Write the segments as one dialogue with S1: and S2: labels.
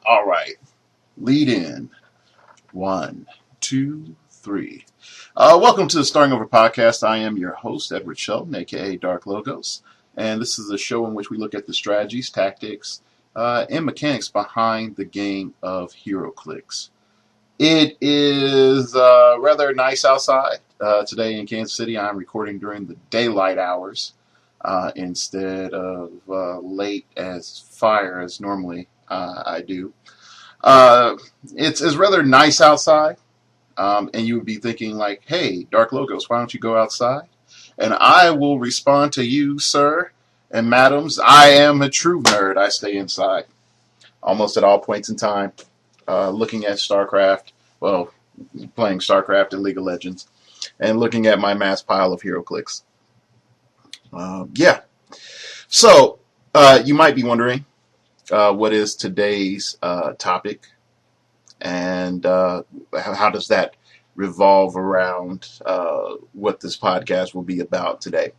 S1: All right. Lead in. One, two, three. Welcome to the Starting Over podcast. I am your host, Edward Shelton, aka Dark Logos. And this is a show in which we look at the strategies, tactics, and mechanics behind the game of heroclix. It is rather nice outside. Today in Kansas City, I'm recording during the daylight hours instead of late as fire as normally I do. It's rather nice outside, and you would be thinking like, hey, Dark Logos, why don't you go outside? And I will respond to you, sir and madams, I am a true nerd. I stay inside almost at all points in time, looking at StarCraft, well, playing StarCraft and League of Legends, and looking at my mass pile of heroclix. Yeah. So, you might be wondering, what is today's topic, and how does that revolve around what this podcast will be about today.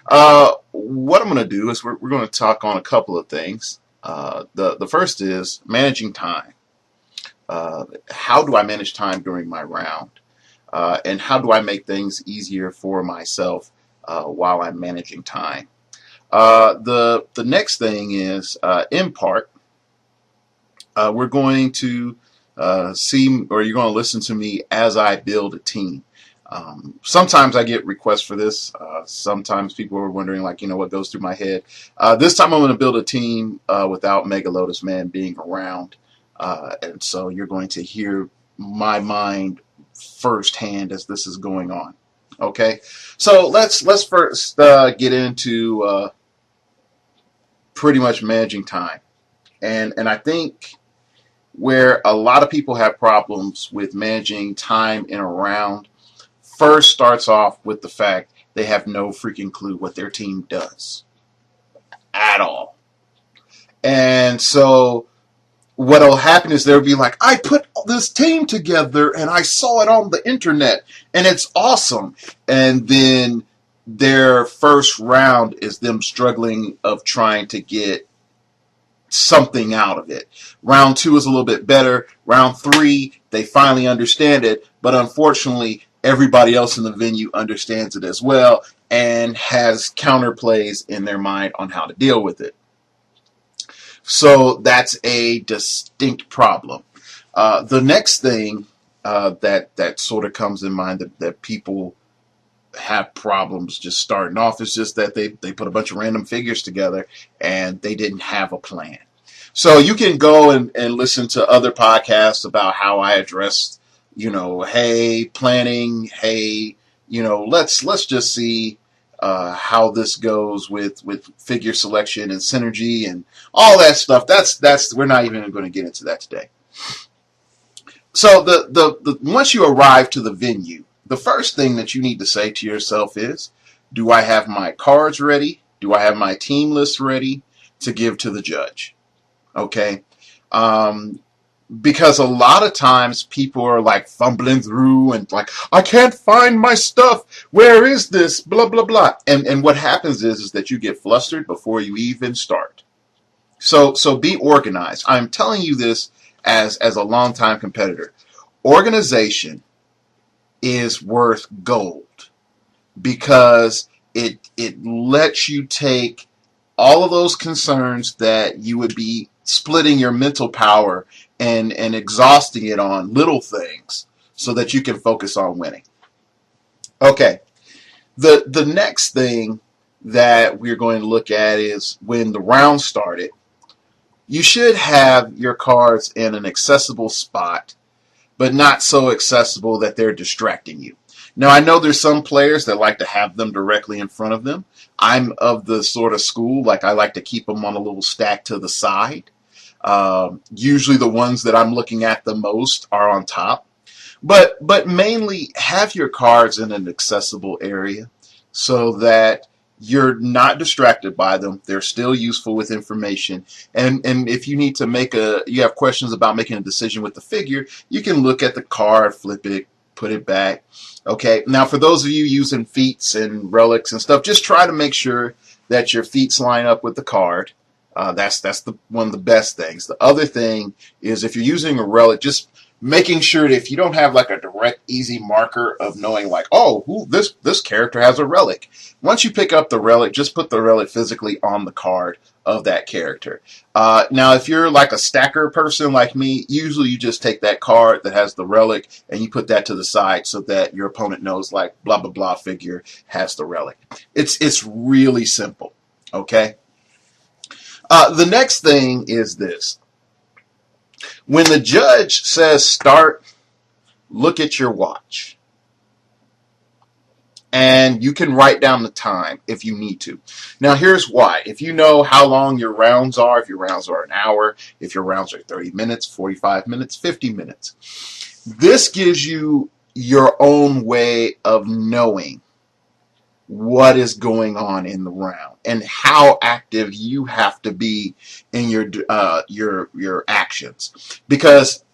S1: What I'm going to do is we're going to talk on a couple of things. The first is managing time. How do I manage time during my round? And how do I make things easier for myself while I'm managing time? The next thing is, in part, we're going to see, or you're going to listen to me as I build a team. Sometimes I get requests for this. Sometimes people are wondering, like, what goes through my head. This time I'm going to build a team without Mega Lotus Man being around. And so you're going to hear my mind firsthand as this is going on. Okay, so let's first get into pretty much managing time, and I think where a lot of people have problems with managing time in a round first starts off with the fact they have no freaking clue what their team does at all. And so what'll happen is they'll be like, I put this team together and I saw it on the internet and it's awesome. And then their first round is them struggling of trying to get something out of it. Round 2 is a little bit better. Round 3, they finally understand it, but unfortunately, everybody else in the venue understands it as well and has counterplays in their mind on how to deal with it. So that's a distinct problem. The next thing that sort of comes in mind that people have problems just starting off is just that they put a bunch of random figures together and they didn't have a plan. So you can go and listen to other podcasts about how I addressed, hey, planning, hey, let's just see how this goes with figure selection and synergy and all that stuff. That's we're not even going to get into that today. So the once you arrive to the venue, the first thing that you need to say to yourself is, do I have my cards ready? Do I have my team list ready to give to the judge? Okay. Because a lot of times people are like fumbling through and like, I can't find my stuff. Where is this? Blah, blah, blah. And what happens is that you get flustered before you even start. So be organized. I'm telling you this as a longtime competitor. Organization is worth gold because it lets you take all of those concerns that you would be splitting your mental power and exhausting it on little things so that you can focus on winning. Okay, the next thing that we're going to look at is when the round started, you should have your cards in an accessible spot, but not so accessible that they're distracting you. Now, I know there's some players that like to have them directly in front of them. I'm of the sort of school, like I like to keep them on a little stack to the side. Usually the ones that I'm looking at the most are on top. But mainly have your cards in an accessible area so that you're not distracted by them. They're still useful with information. And if you need to you have questions about making a decision with the figure, you can look at the card, flip it, put it back. Okay, now for those of you using feats and relics and stuff, just try to make sure that your feats line up with the card. That's the one of the best things. The other thing is if you're using a relic, just making sure that if you don't have like a direct, easy marker of knowing like, oh, this character has a relic. Once you pick up the relic, just put the relic physically on the card of that character. Now, if you're like a stacker person like me, usually you just take that card that has the relic and you put that to the side so that your opponent knows like blah blah blah figure has the relic. It's really simple. Okay. The next thing is this. When the judge says start, look at your watch. And you can write down the time if you need to. Now, here's why. If you know how long your rounds are, if your rounds are an hour, if your rounds are 30 minutes, 45 minutes, 50 minutes, this gives you your own way of knowing what is going on in the round and how active you have to be in your actions. Because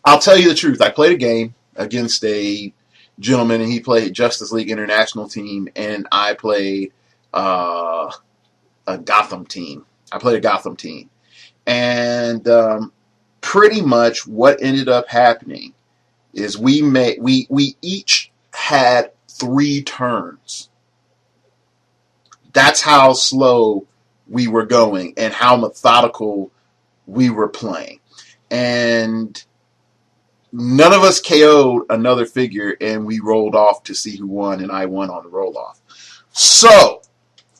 S1: I'll tell you the truth, I played a game against a gentleman and he played Justice League International team and I played a Gotham team. I played a Gotham team. And pretty much what ended up happening is we each had 3 turns. That's how slow we were going and how methodical we were playing. And none of us KO'd another figure and we rolled off to see who won, and I won on the roll off. So,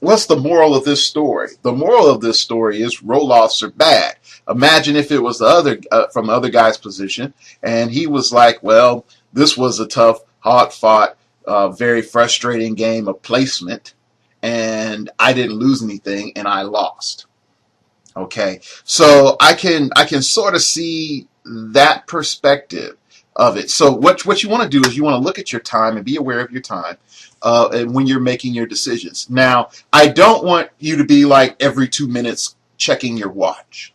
S1: what's the moral of this story? The moral of this story is roll-offs are bad. Imagine if it was the other from the other guy's position and he was like, well, this was a tough, hard-fought, very frustrating game of placement, and I didn't lose anything, and I lost. Okay, so I can sort of see that perspective of it. So what you want to do is you want to look at your time and be aware of your time, and when you're making your decisions. Now, I don't want you to be like every 2 minutes checking your watch.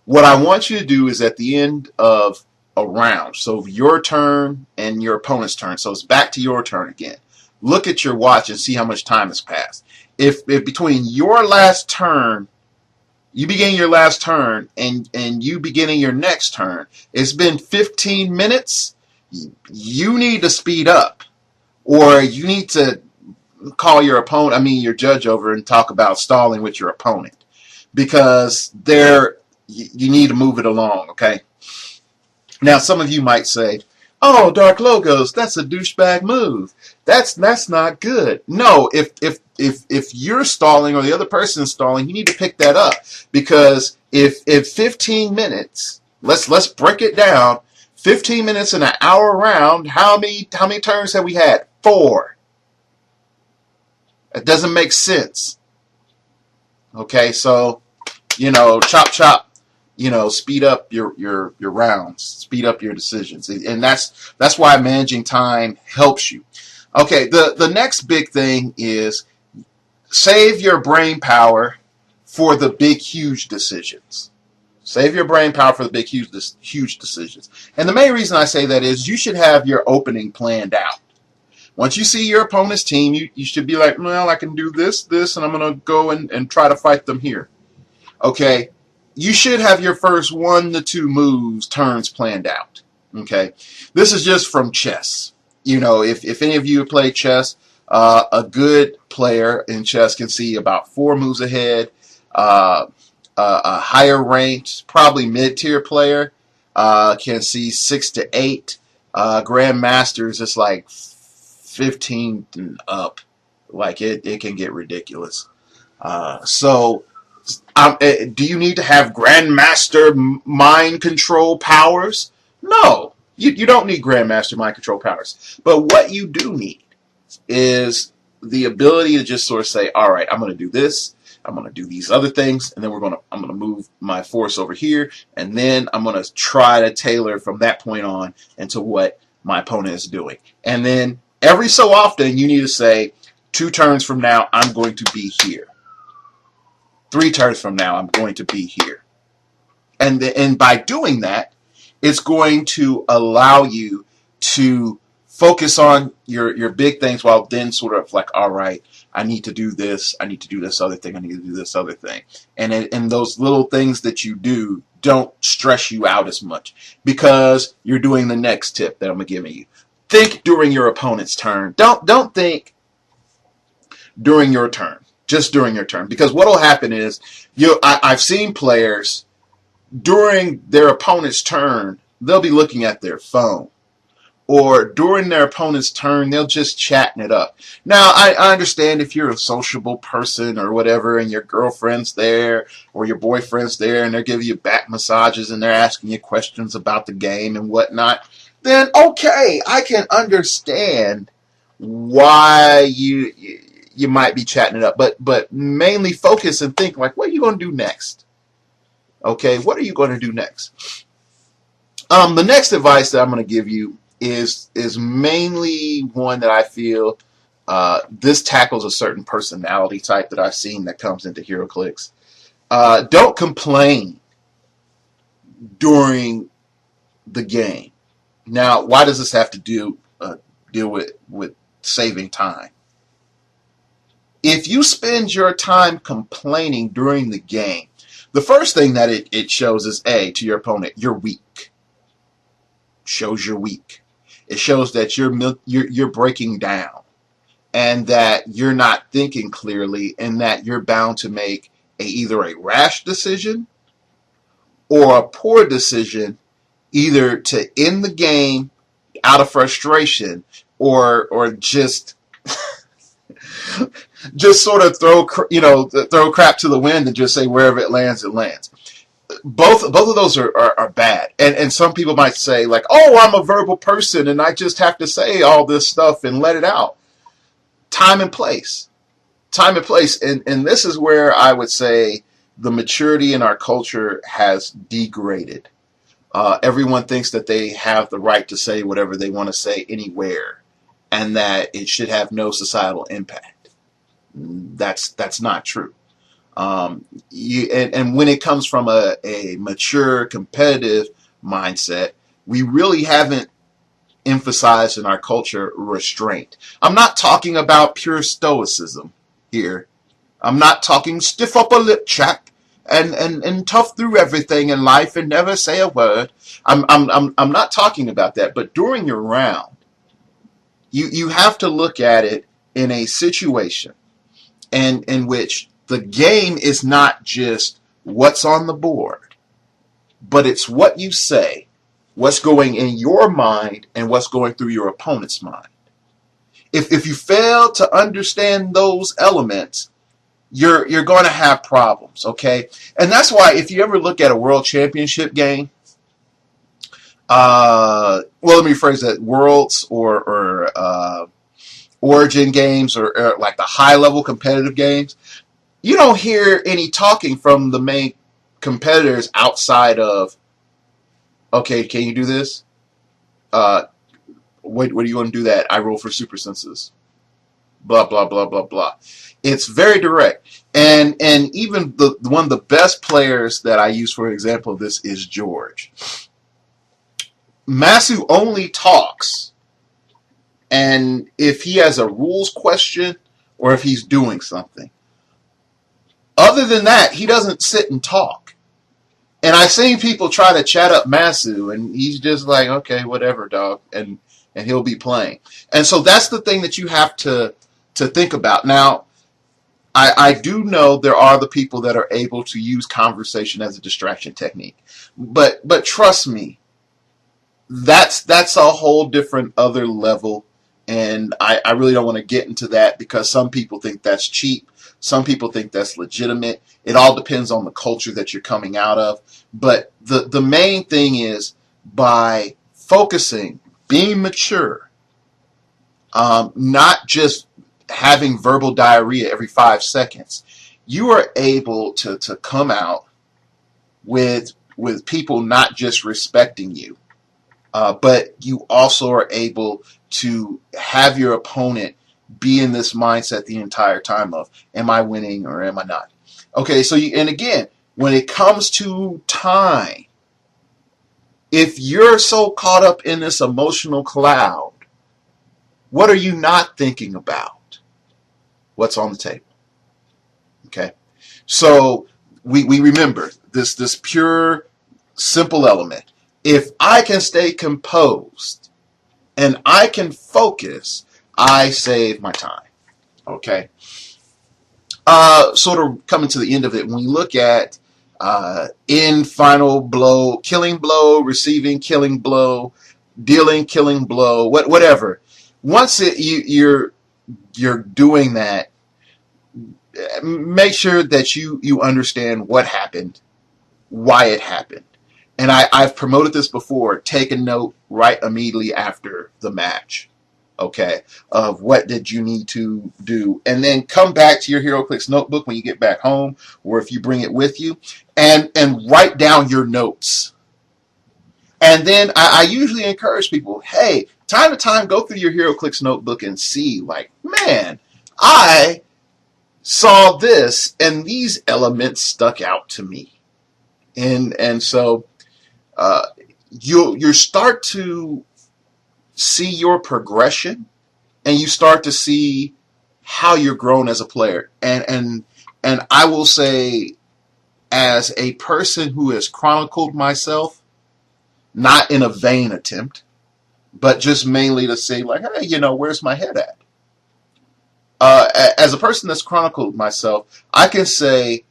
S1: What I want you to do is at the end of a round, so your turn and your opponent's turn, so it's back to your turn again. Look at your watch and see how much time has passed. If between your last turn, you begin your last turn, and you beginning your next turn, it's been 15 minutes, you need to speed up. Or you need to call your your judge over and talk about stalling with your opponent. Because you need to move it along, okay? Now, some of you might say, oh, Dark Logos, that's a douchebag move. That's not good. No, if you're stalling or the other person is stalling, you need to pick that up. Because if 15 minutes, let's break it down, 15 minutes in an hour round, how many turns have we had? 4. It doesn't make sense. Okay, so, chop chop. Speed up your rounds, speed up your decisions, and that's why managing time helps you. Okay, the next big thing is save your brain power for the big huge decisions. Save your brain power for the big huge decisions. And the main reason I say that is you should have your opening planned out. Once you see your opponent's team, you should be like, well, I can do this, and I'm going to go and try to fight them here. Okay. You should have your first 1 to 2 turns planned out. Okay, this is just from chess. If any of you have played chess, a good player in chess can see about 4 moves ahead. A higher ranked, probably mid-tier player can see 6 to 8. Grandmasters, it's like 15 and up. Like it can get ridiculous. Do you need to have Grandmaster mind control powers? No, you don't need Grandmaster mind control powers. But what you do need is the ability to just sort of say, all right, I'm going to do this, I'm going to do these other things, and then I'm going to move my force over here, and then I'm going to try to tailor from that point on into what my opponent is doing. And then every so often you need to say, 2 turns from now, I'm going to be here. 3 turns from now, I'm going to be here. And by doing that, it's going to allow you to focus on your big things while then sort of like, all right, I need to do this. I need to do this other thing. I need to do this other thing. And those little things that you do don't stress you out as much because you're doing the next tip that I'm giving you. Think during your opponent's turn. Don't think during your turn. Just during your turn. Because what will happen is I've seen players during their opponent's turn, they'll be looking at their phone. Or during their opponent's turn, they'll just chatting it up. Now, I understand if you're a sociable person or whatever, and your girlfriend's there or your boyfriend's there, and they're giving you back massages and they're asking you questions about the game and whatnot, then okay, I can understand why you might be chatting it up. But mainly focus and think like, what are you going to do next? Okay, what are you going to do next? The next advice that I'm going to give you is mainly one that I feel this tackles a certain personality type that I've seen that comes into heroclix. Don't complain during the game. Now, why does this have to deal with saving time? If you spend your time complaining during the game, the first thing that it shows is to your opponent, you're weak. Shows you're weak. It shows that you're breaking down, and that you're not thinking clearly, and that you're bound to make either a rash decision or a poor decision, either to end the game out of frustration or just sort of throw crap to the wind and just say wherever it lands, it lands. Both of those are bad. And some people might say like, oh, I'm a verbal person and I just have to say all this stuff and let it out. Time and place. Time and place. And this is where I would say the maturity in our culture has degraded. Everyone thinks that they have the right to say whatever they want to say anywhere, and that it should have no societal impact. That's not true. And when it comes from a mature, competitive mindset, we really haven't emphasized in our culture restraint. I'm not talking about pure stoicism here. I'm not talking stiff upper lip chap and tough through everything in life and never say a word. I'm not talking about that. But during your round, you have to look at it in a situation in which the game is not just what's on the board, but it's what you say, what's going in your mind, and what's going through your opponent's mind. If you fail to understand those elements, you're going to have problems, okay? And that's why if you ever look at a world championship game, well, let me rephrase that, worlds or origin games or like the high-level competitive games, you don't hear any talking from the main competitors outside of, okay, can you do this? What do you want to do that? I roll for super senses. Blah, blah, blah, blah, blah. It's very direct. And even one of the best players that I use for example of this is George. Masu only talks, and if he has a rules question or if he's doing something. Other than that, he doesn't sit and talk. And I've seen people try to chat up Masu, and he's just like, okay, whatever, dog, and he'll be playing. And so that's the thing that you have to think about. Now, I do know there are the people that are able to use conversation as a distraction technique. But trust me, that's a whole different other level. And I really don't want to get into that because some people think that's cheap. Some people think that's legitimate. It all depends on the culture that you're coming out of. But the main thing is by focusing, being mature, not just having verbal diarrhea every 5 seconds, you are able to come out with people not just respecting you, but you also are able to have your opponent be in this mindset the entire time of, am I winning or am I not? Okay, so and again, when it comes to time, if you're so caught up in this emotional cloud, what are you not thinking about? what's on the table. Okay? So we remember this pure, simple element. If I can stay composed and I can focus, I save my time. Okay? Sort of coming to the end of it, when you look at in final blow, killing blow, receiving killing blow, dealing killing blow, whatever. Once you're doing that, make sure that you understand what happened, why it happened. And I've promoted this before. Take a note right immediately after the match, okay, of what did you need to do. And then come back to your heroclix notebook when you get back home, or if you bring it with you, and write down your notes. And then I usually encourage people, hey, time to time, go through your heroclix notebook and see, like, man, I saw this, and these elements stuck out to me. And so you start to see your progression, and you start to see how you're grown as a player. And I will say, as a person who has chronicled myself, not in a vain attempt, but just mainly to say, like, hey, where's my head at? As a person that's chronicled myself, I can say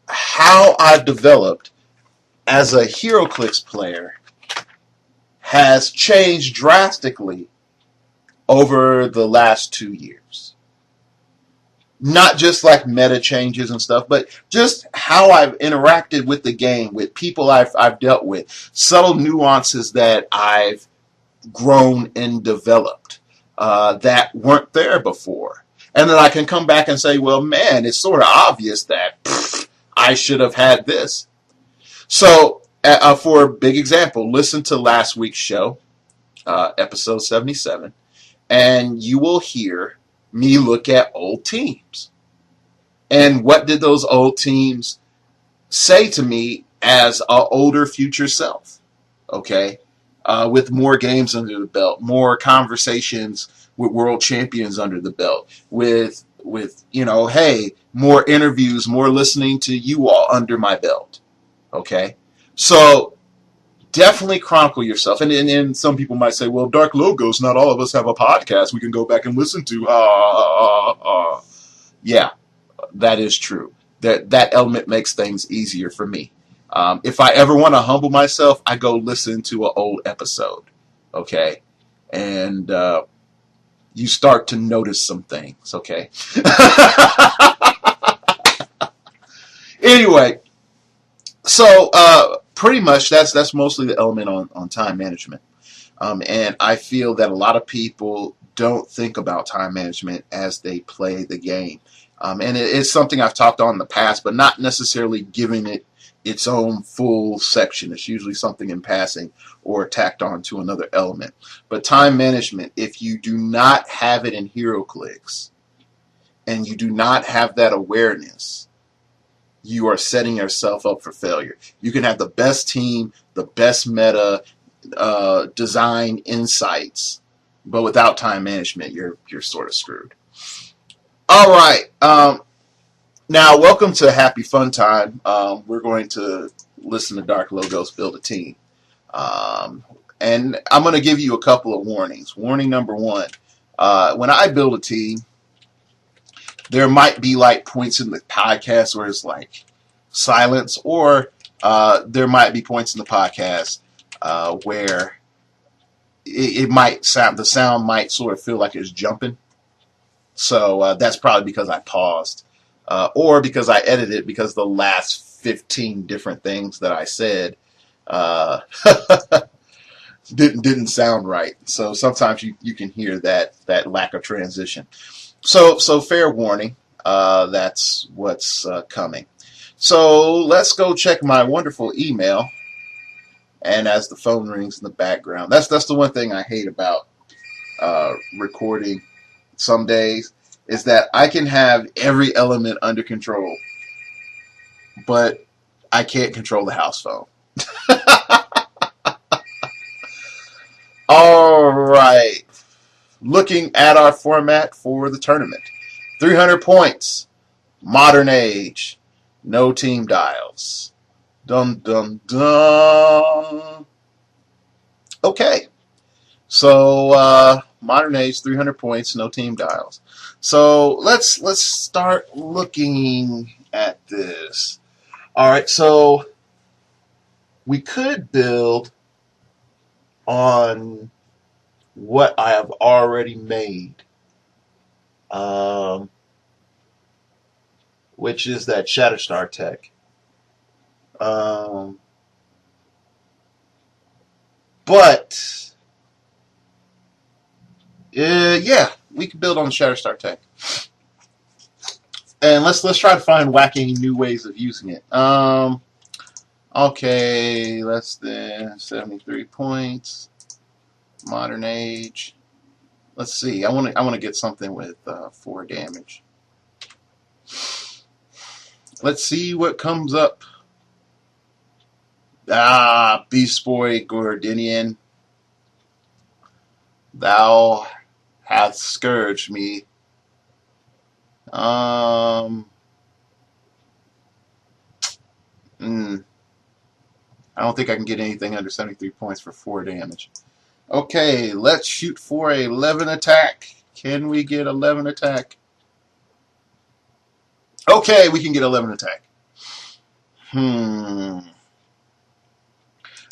S1: how I've developed as a heroclix player has changed drastically over the last 2 years. Not just like meta changes and stuff, but just how I've interacted with the game, with people I've dealt with, subtle nuances that I've grown and developed that weren't there before. And then I can come back and say, well, man, it's sort of obvious that I should have had this. So for a big example, listen to last week's show, episode 77, and you will hear me look at old teams. And what did those old teams say to me as an older future self? Okay? With more games under the belt, more conversations with world champions under the belt, with hey, more interviews, more listening to you all under my belt. Okay? So definitely chronicle yourself. And some people might say, well, Dark Logos, not all of us have a podcast we can go back and listen to. Yeah, that is true. That element makes things easier for me. If I ever want to humble myself, I go listen to an old episode. Okay? And you start to notice some things. Okay? Anyway, so pretty much that's mostly the element on time management. And I feel that a lot of people don't think about time management as they play the game. And it's something I've talked on in the past, but not necessarily giving it its own full section. It's usually something in passing or tacked on to another element. But time management, if you do not have it in heroclix and you do not have that awareness, you are setting yourself up for failure. You can have the best team, the best meta, design insights, but without time management, you're sort of screwed. All right. Now, welcome to Happy Fun Time. We're going to listen to Dark Logos build a team. And I'm going to give you a couple of warnings. Warning number one, when I build a team, there might be like points in the podcast where it's like silence, or there might be points in the podcast where it might sound, the sound might sort of feel like it's jumping. So that's probably because I paused, or because I edited, because the last 15 different things that I said didn't sound right. So sometimes you can hear that lack of transition. So fair warning, that's what's coming. So let's go check my wonderful email. And as the phone rings in the background, that's the one thing I hate about recording some days, is that I can have every element under control, but I can't control the house phone. All right. Looking at our format for the tournament. 300 points. Modern age. No team dials. Dun dun dun. Okay. So modern age, 300 points, no team dials. So let's start looking at this. All right, so we could build on what I have already made, um, which is that Shatterstar tech. Um, but yeah, we could build on the Shatterstar tech, and let's try to find wacky new ways of using it. Okay, less than 73 points. Modern age. Let's see. I want to get something with 4 damage. Let's see what comes up. Beast Boy Gordinian, thou hast scourged me. I don't think I can get anything under 73 points for 4 damage. Okay, let's shoot for 11 attack. Can we get 11 attack? Okay, we can get 11 attack.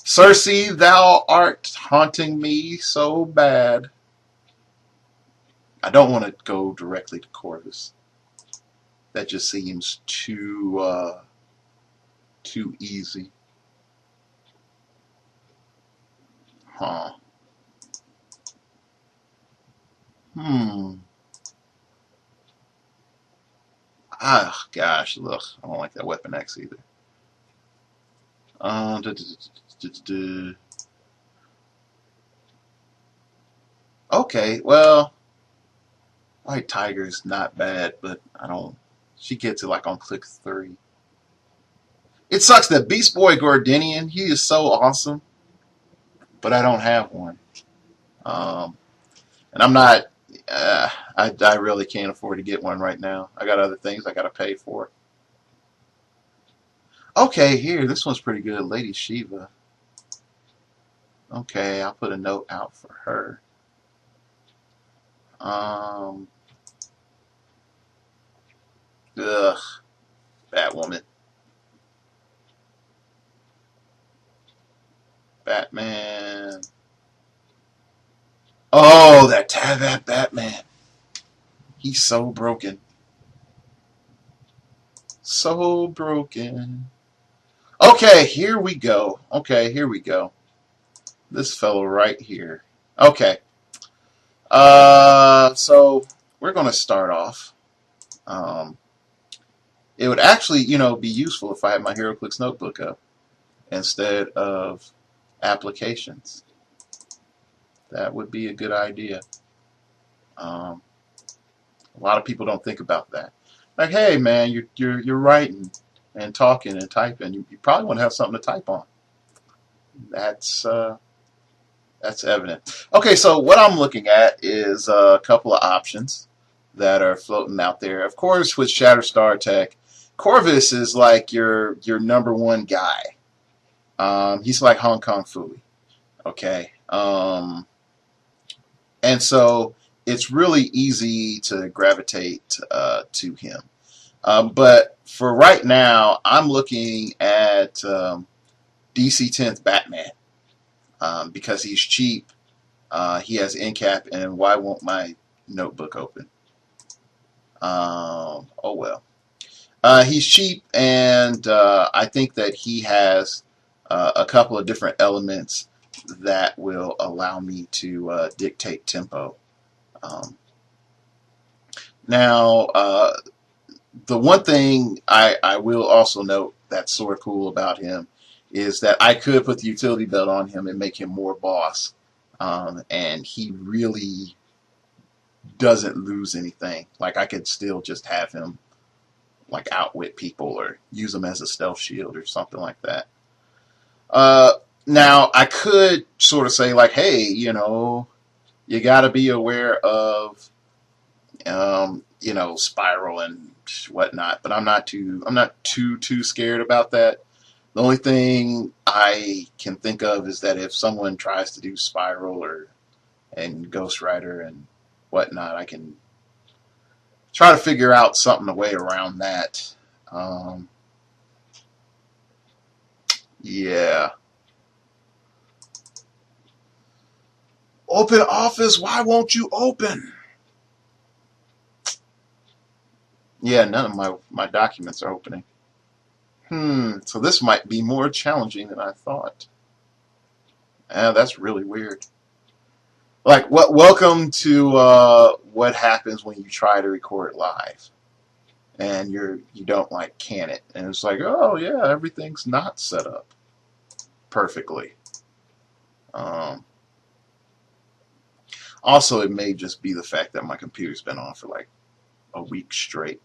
S1: Cersei, thou art haunting me so bad. I don't want to go directly to Corvus. That just seems too easy. Huh. Ah, gosh, look, I don't like that Weapon X either. Okay, well, White Tiger's not bad, but I don't. She gets it like on click 3. It sucks that Beast Boy Gordinian, he is so awesome, but I don't have one. And I'm not. I really can't afford to get one right now. I got other things I got to pay for. Okay, here, this one's pretty good. Lady Shiva. Okay, I'll put a note out for her. Batwoman. Batman. Oh, that Tavat Batman. He's so broken. So broken. Okay, here we go. Okay, here we go. This fellow right here. Okay. So we're going to start off. It would actually, be useful if I had my heroclix notebook up instead of applications. That would be a good idea. A lot of people don't think about that. Like, hey, man, you're writing and talking and typing. You probably want to have something to type on. That's evident. Okay, so what I'm looking at is a couple of options that are floating out there. Of course, with Shatterstar Tech, Corvus is like your number one guy. He's like Hong Kong Phooey. Okay. And so it's really easy to gravitate to him. But for right now, I'm looking at DC 10th Batman because he's cheap. He has NCAP, and why won't my notebook open? Oh well. He's cheap, and I think that he has a couple of different elements that will allow me to dictate tempo. Now, the one thing I will also note that's sort of cool about him is that I could put the utility belt on him and make him more boss. And he really doesn't lose anything. Like, I could still just have him like outwit people or use him as a stealth shield or something like that. Now, I could sort of say, like, hey, you got to be aware of spiral and whatnot. But I'm not too scared about that. The only thing I can think of is that if someone tries to do spiral and Ghost Rider and whatnot, I can try to figure out something, a way around that. Yeah. Open office, why won't you open? Yeah, none of my documents are opening. So this might be more challenging than I thought. That's really weird. Like, welcome to what happens when you try to record live and you don't like can it, and it's like, oh yeah, everything's not set up perfectly. Also, it may just be the fact that my computer's been on for like a week straight.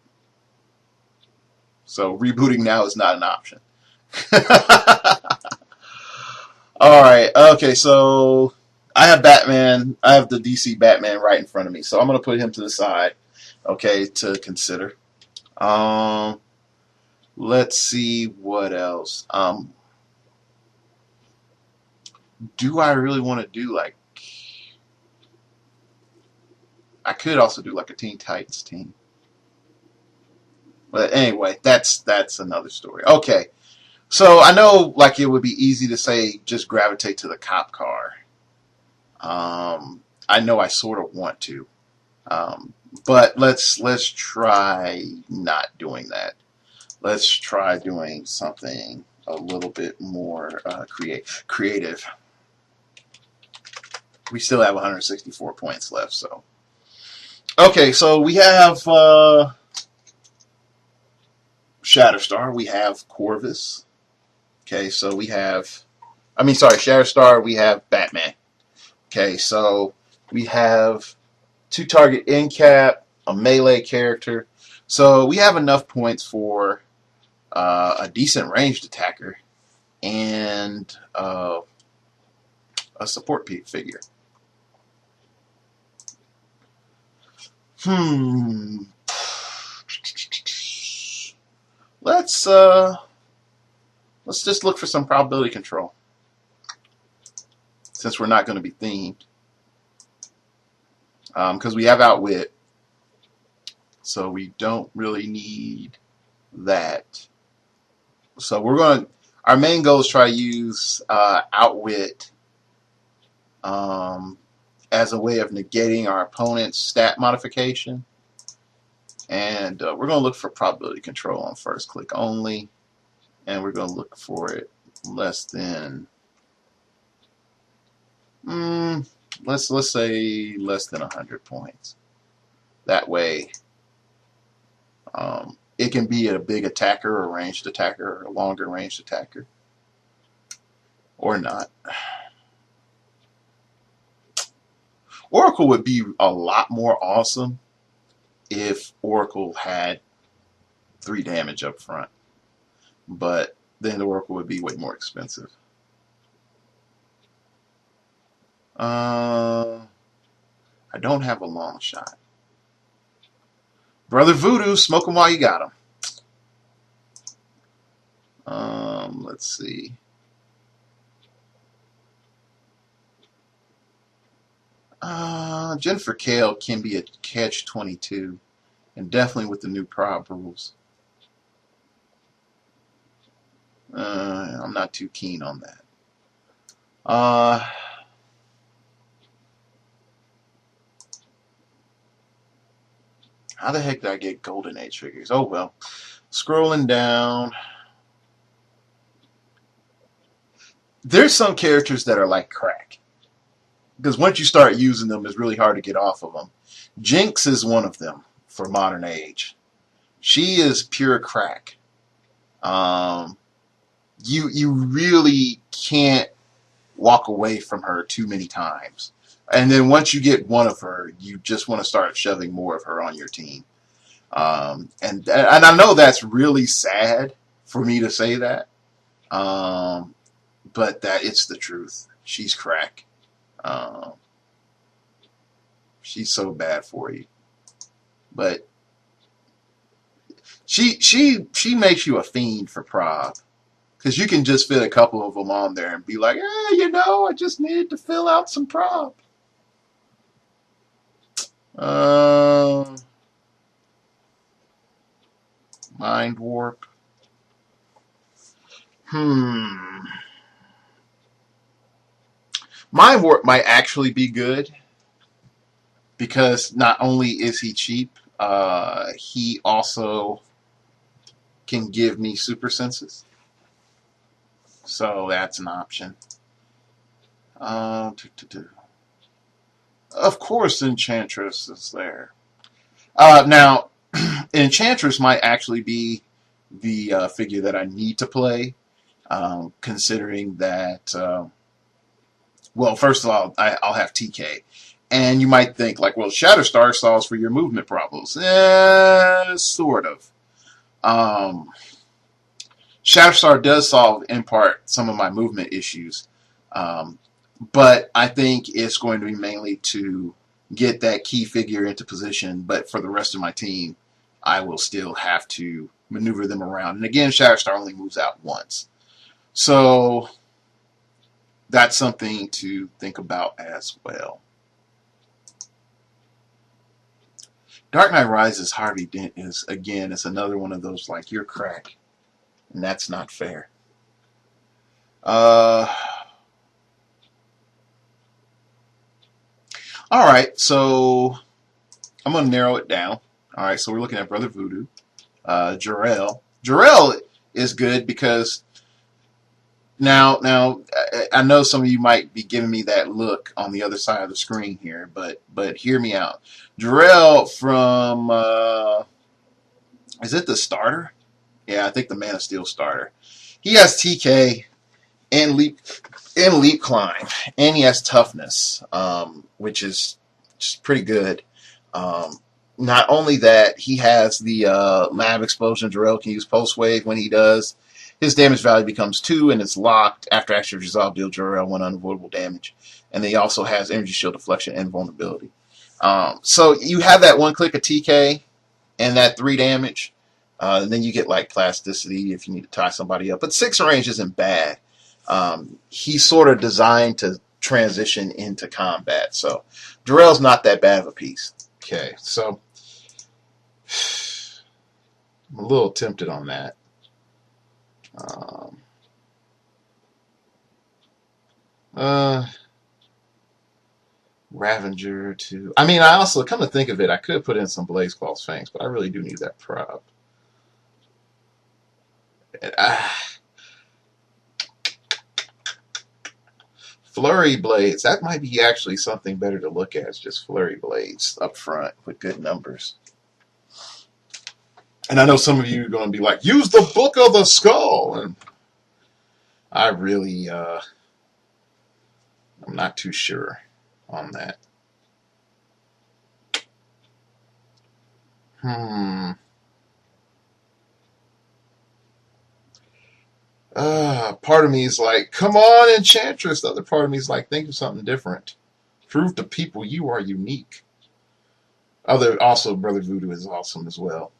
S1: So rebooting now is not an option. All right. Okay. So I have Batman. I have the DC Batman right in front of me. So I'm going to put him to the side. Okay, to consider. Let's see what else. Do I really want to do like? I could also do like a Teen Titans team. But anyway, that's another story. Okay. So I know, like, it would be easy to say just gravitate to the cop car. I know I sort of want to, but let's try not doing that. Let's try doing something a little bit more creative. We still have 164 points left, so okay. So we have Shatterstar. We have Corvus. Okay, so we have, Shatterstar, we have Batman. Okay, so we have 2-target end cap, a melee character. So we have enough points for a decent ranged attacker and a support figure. Let's just look for some probability control, since we're not going to be themed. Because we have Outwit, so we don't really need that. So our main goal is try to use Outwit as a way of negating our opponent's stat modification. And we're going to look for probability control on first click only. And we're going to look for it less than, let's say less than 100 points. That way, it can be a big attacker, or a ranged attacker, or a longer ranged attacker, or not. Oracle would be a lot more awesome if Oracle had 3 damage up front, but then the Oracle would be way more expensive. I don't have a long shot. Brother Voodoo, smoke them while you got them. Let's see. Jennifer Kale can be a catch-22, and definitely with the new prob rules. I'm not too keen on that. How the heck did I get Golden Age figures? Oh well. Scrolling down. There's some characters that are like crack, because once you start using them, it's really hard to get off of them. Jinx is one of them for modern age. She is pure crack. You really can't walk away from her too many times. And then once you get one of her, you just want to start shoving more of her on your team. And I know that's really sad for me to say that, but that it's the truth. She's crack. She's so bad for you. But She makes you a fiend for prob. Because you can just fit a couple of them on there and be like, I just needed to fill out some prob. Uh, Mind warp. Hmm. Mind warp might actually be good because not only is he cheap, he also can give me super senses. So that's an option. Uh, Of course, Enchantress is there. Now, Enchantress might actually be the figure that I need to play, considering that, well, first of all, I'll have TK. And you might think, like, well, Shatterstar solves for your movement problems. Sort of. Um, Shatterstar does solve, in part, some of my movement issues. Um, but I think it's going to be mainly to get that key figure into position. But for the rest of my team, I will still have to maneuver them around. And again, Shatterstar only moves out once. So that's something to think about as well. Dark Knight Rises Harvey Dent is, again, it's another one of those, like, you're crack. And that's not fair. Uh, all right, so I'm going to narrow it down. All right, so we're looking at Brother Voodoo, Jarrell. Jarrell is good because now I know some of you might be giving me that look on the other side of the screen here, but hear me out. Jarrell from is it the starter? Yeah, I think the Man of Steel starter. He has TK and leap climb, and he has toughness, which is just pretty good. Um, Not only that, he has the lab explosion. Jarrell can use pulse wave when he does. His damage value becomes 2, and it's locked after action resolve. Deal Jarrell 1 unavoidable damage, and then he also has energy shield deflection and vulnerability. So you have that one click of TK and that 3 damage. And then you get like plasticity if you need to tie somebody up. But 6 range isn't bad. He's sort of designed to transition into combat. So Jarrell's not that bad of a piece. Okay, so I'm a little tempted on that. Ravager to... I mean, I also, come to think of it, I could put in some Blaze Claw's Fangs, but I really do need that prop. Flurry Blades. That might be actually something better to look at. It's just Flurry Blades up front with good numbers. And I know some of you are going to be like, use the Book of the Skull. And I really, I'm not too sure on that. Part of me is like, come on, Enchantress. The other part of me is like, think of something different. Prove to people you are unique. Also, Brother Voodoo is awesome as well.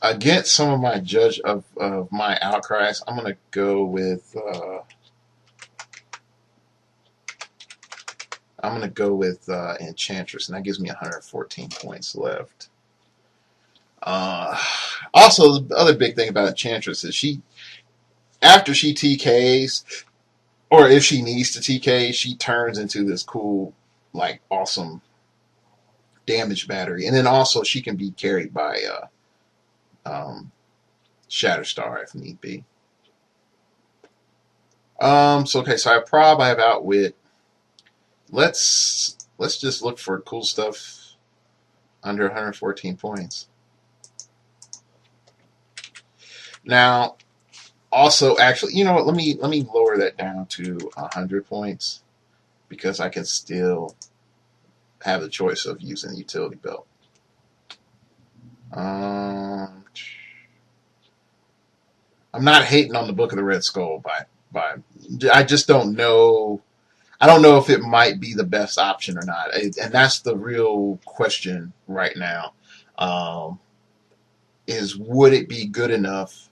S1: Against some of my judge of my outcries, I'm gonna go with Enchantress, and that gives me 114 points left. Also, the other big thing about Enchantress is after she TKs, or if she needs to TK, she turns into this cool, like, awesome damage battery, and then also she can be carried by Shatterstar if need be. So I have Prob, I have Outwit. Let's just look for cool stuff under 114 points. Now, also, actually, you know what? Let me lower that down to 100 points because I can still have the choice of using the utility belt. I'm not hating on the Book of the Red Skull by I just don't know. I don't know if it might be the best option or not, and that's the real question right now. Um, is would it be good enough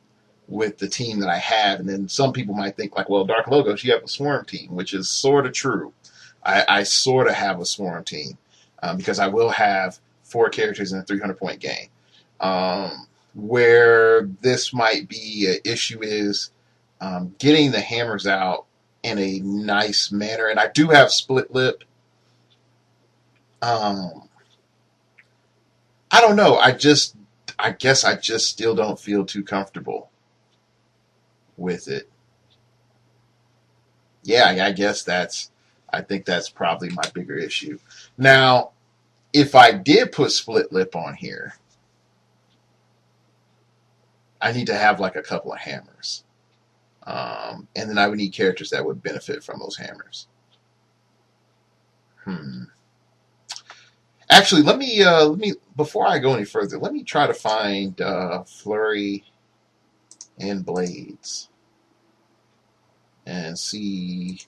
S1: with the team that I have? And then some people might think like, well, Dark Logos, you have a swarm team, which is sort of true. I sort of have a swarm team because I will have 4 characters in a 300-point game. Where this might be an issue is getting the hammers out in a nice manner. And I do have split lip. Um, I don't know. I guess I just still don't feel too comfortable with it. Yeah, I think that's probably my bigger issue. Now, if I did put split lip on here, I need to have like a couple of hammers. And then I would need characters that would benefit from those hammers. Actually, let me before I go any further, let me try to find Flurry and Blades and see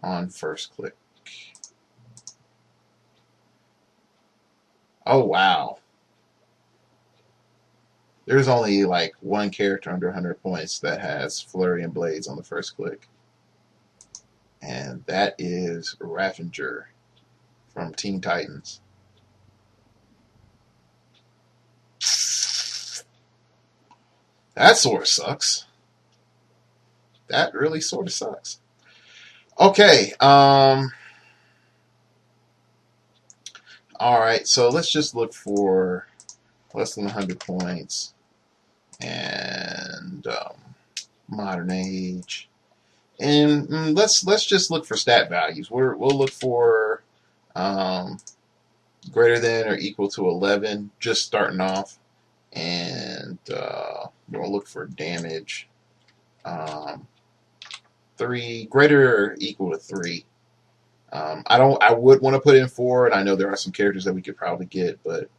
S1: on first click. Oh wow. There's only like one character under 100 points that has Flurry and Blades on the first click. And that is Raffinger from Teen Titans. That sort of sucks. That really sort of sucks. Okay. All right. So let's just look for less than 100 points and modern age. And let's just look for stat values. We'll look for greater than or equal to 11, just starting off, and we'll look for damage. 3 greater or equal to 3. I would want to put in 4, and I know there are some characters that we could probably get, but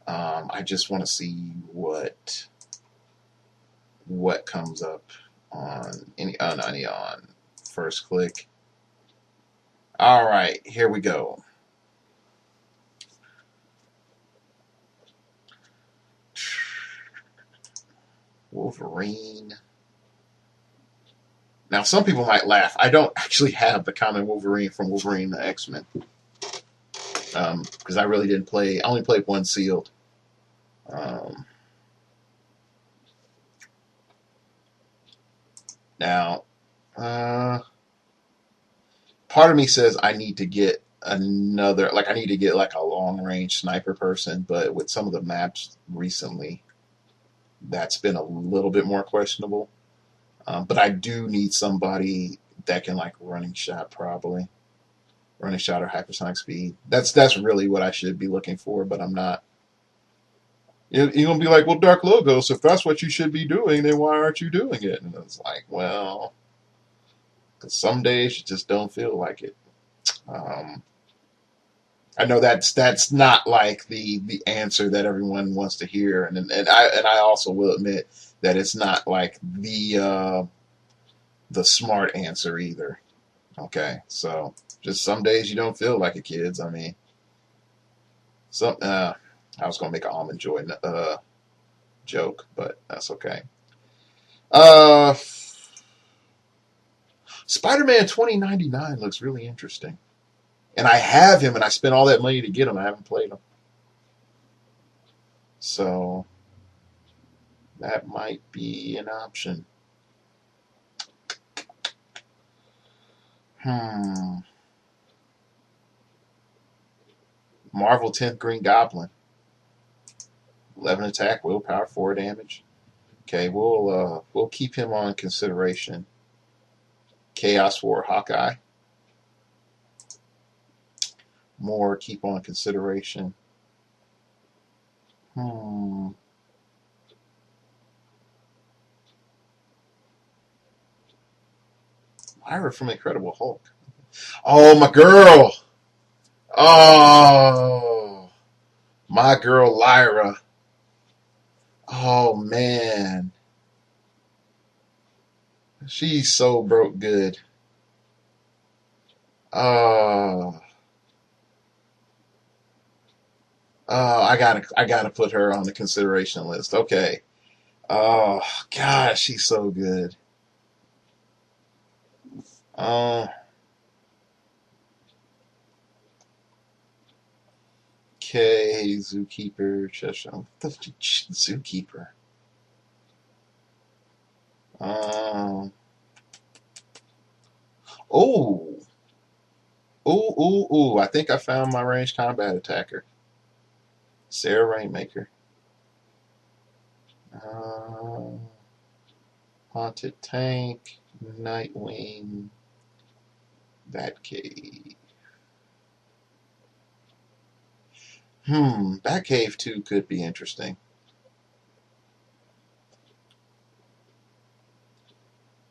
S1: I just want to see what comes up on on first click. All right, here we go. Wolverine. Now, some people might laugh. I don't actually have the common Wolverine from Wolverine the X-Men because I really didn't play. I only played one sealed. Now, part of me says I need to get another, like I need to get like a long range sniper person, but with some of the maps recently, that's been a little bit more questionable. But I do need somebody that can like running shot, probably running shot or hypersonic speed. That's really what I should be looking for, but I'm not. You're gonna be like, well, Dark Logos, if that's what you should be doing, then why aren't you doing it? And it's like, well, because some days you just don't feel like it. I know that's not like the answer that everyone wants to hear, and I also will admit that it's not like the smart answer either. Okay, so just some days you don't feel like it, kids. I mean, some I was gonna make an Almond Joy joke, but that's okay. Uh, Spider-Man 2099 looks really interesting. And I have him, and I spent all that money to get him. I haven't played him. So, that might be an option. Marvel 10th Green Goblin. 11 attack, willpower, 4 damage. Okay, we'll keep him on consideration. Chaos War Hawkeye. More keep on consideration. Lyra from Incredible Hulk. Oh, my girl. Oh, my girl Lyra. Oh, man. She's so broke good. Oh, I gotta put her on the consideration list. Okay. Oh gosh, she's so good. Oh, okay, Zookeeper, Cheshire. What the Zookeeper? Um, oh, ooh! I think I found my ranged combat attacker, Sarah Rainmaker. Um, Haunted Tank, Nightwing, Batcave. Batcave 2 could be interesting.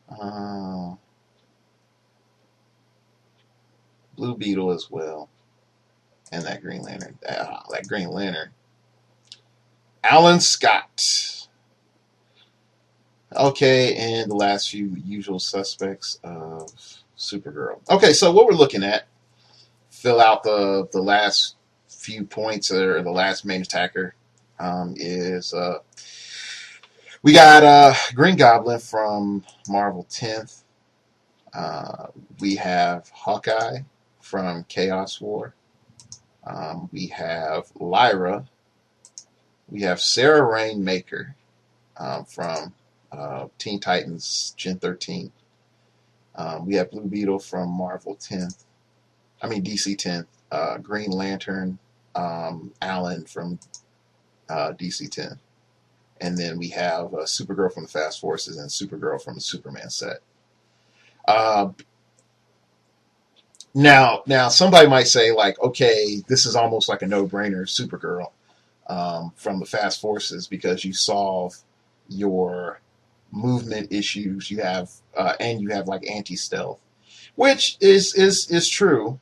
S1: Uh, Blue Beetle as well, and that Green Lantern. That Green Lantern. Alan Scott. Okay, and the last few usual suspects of Supergirl. Okay, so what we're looking at, fill out the last few points, or the last main attacker, is we got Green Goblin from Marvel 10th. We have Hawkeye from Chaos War. We have Lyra. We have Sarah Rainmaker from Teen Titans Gen 13. We have Blue Beetle from Marvel 10th. I mean DC 10th. Green Lantern, Alan from DC 10th. And then we have Supergirl from the Fast Forces and Supergirl from the Superman set. Uh, now, somebody might say, like, okay, this is almost like a no-brainer, Supergirl from the Fast Forces, because you solve your movement issues. You have and you have like anti-stealth, which is true.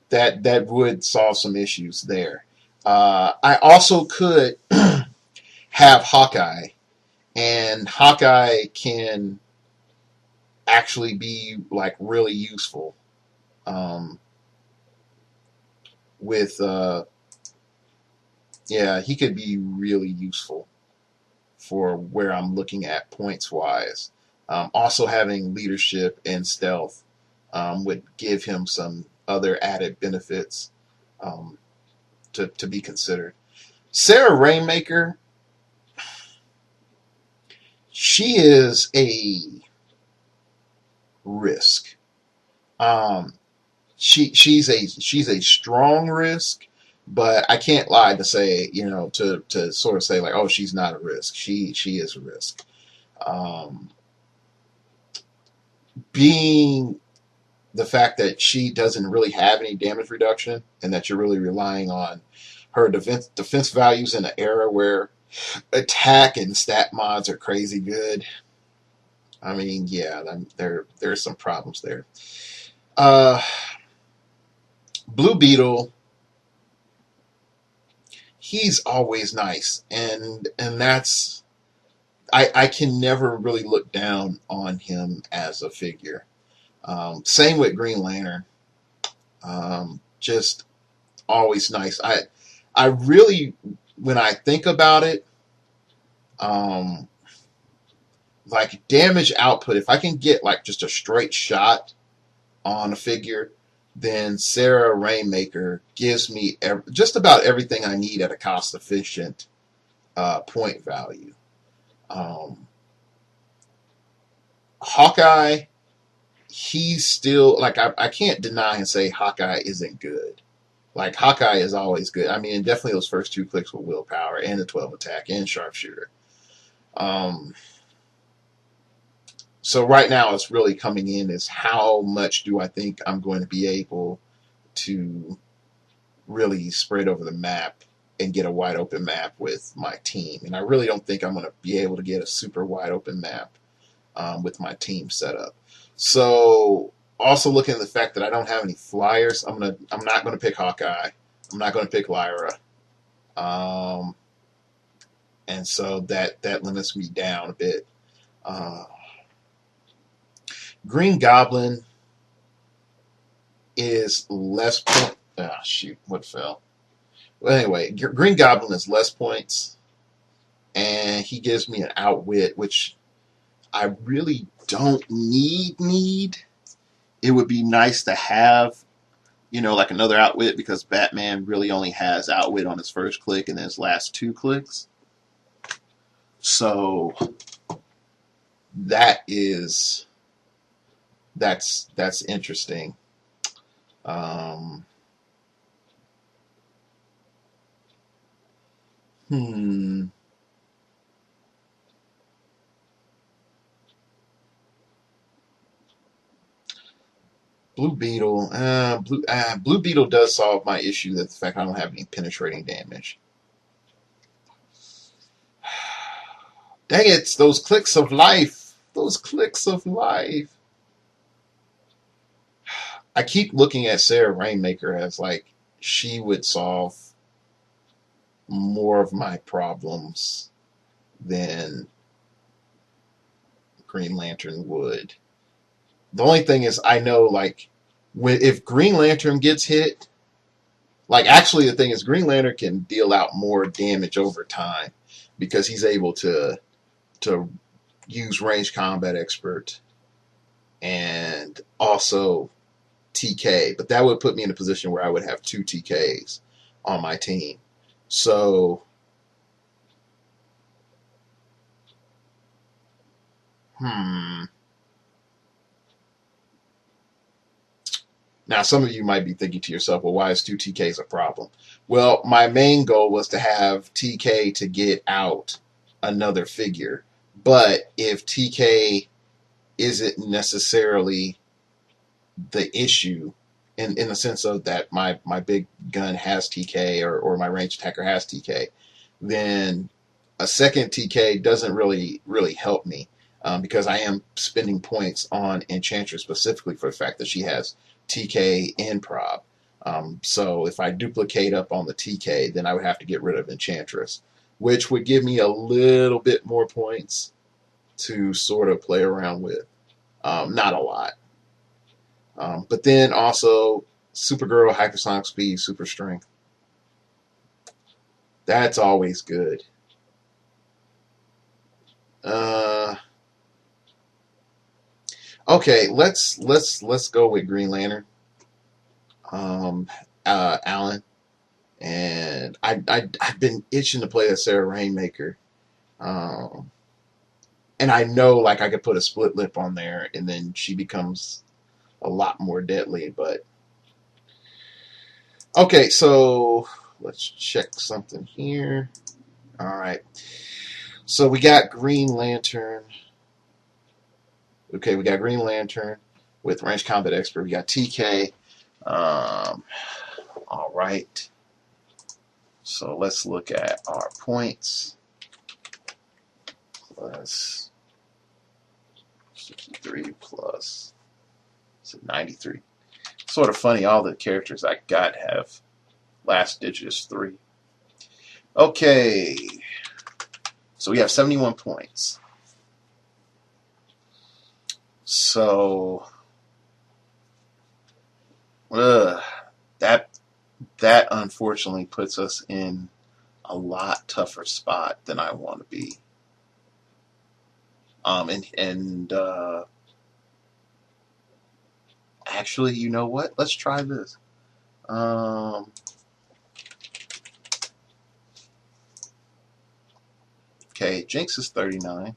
S1: That would solve some issues there. I also could have Hawkeye, and Hawkeye can actually be like really useful with yeah, he could be really useful for where I'm looking at points wise. Also having leadership and stealth would give him some other added benefits um, to be considered. Sarah Rainmaker, she is a risk. Um, she's a strong risk, but I can't lie to say, to sort of say like, oh, she's not a risk. She is a risk. Um, being the fact that she doesn't really have any damage reduction, and that you're really relying on her defense values in an era where attack and stat mods are crazy good. I mean, yeah, there's some problems there. Uh, Blue Beetle, he's always nice, and that's I can never really look down on him as a figure. Same with Green Lantern, just always nice. I really, when I think about it, um, like damage output, if I can get like just a straight shot on a figure, then Sarah Rainmaker gives me just about everything I need at a cost efficient point value. Um, Hawkeye, he's still like I can't deny and say Hawkeye isn't good. Like Hawkeye is always good. I mean, definitely those first two clicks with willpower and the 12 attack and sharpshooter. Um, so right now it's really coming in is how much do I think I'm going to be able to really spread over the map and get a wide open map with my team. And I really don't think I'm going to be able to get a super wide open map with my team set up. So also looking at the fact that I don't have any flyers, I'm not gonna pick Hawkeye. I'm not gonna pick Lyra. And so that limits me down a bit. Uh, Green Goblin is less point. Ah, shoot, what fell? Well, anyway, Green Goblin is less points, and he gives me an outwit, which I really don't need. It would be nice to have, like another outwit, because Batman really only has outwit on his first click and then his last 2 clicks. So that's interesting. Hmm. Blue Beetle. Blue Beetle does solve my issue, that the fact I don't have any penetrating damage. Dang it, those clicks of life. Those clicks of life. I keep looking at Sarah Rainmaker as like she would solve more of my problems than Green Lantern would. The only thing is, I know, like, if Green Lantern gets hit, like, actually, the thing is, Green Lantern can deal out more damage over time because he's able to use range combat expert and also TK. But that would put me in a position where I would have 2 TKs on my team. So, Now, some of you might be thinking to yourself, well, why is 2 TKs a problem? Well, my main goal was to have TK to get out another figure. But if TK isn't necessarily the issue, in the sense of that my big gun has TK, or my ranged attacker has TK, then a second TK doesn't really help me, because I am spending points on Enchantress specifically for the fact that she has TK and Prob. So if I duplicate up on the TK, then I would have to get rid of Enchantress, which would give me a little bit more points to sort of play around with. Not a lot. But then also Supergirl, hypersonic speed, super strength. That's always good. Okay, let's go with Green Lantern. Alan, and I've been itching to play a Sarah Rainmaker. And I know, like, I could put a split lip on there and then she becomes a lot more deadly. But okay, so let's check something here. All right, so we got Green Lantern. Okay, we got Green Lantern with range combat expert. We got TK. All right, so let's look at our points. Plus 63 plus 93. Sort of funny, all the characters I got have last digit is 3. Okay, so we have 71 points. So that unfortunately puts us in a lot tougher spot than I want to be. Actually, you know what? Let's try this. Okay, Jinx is 39.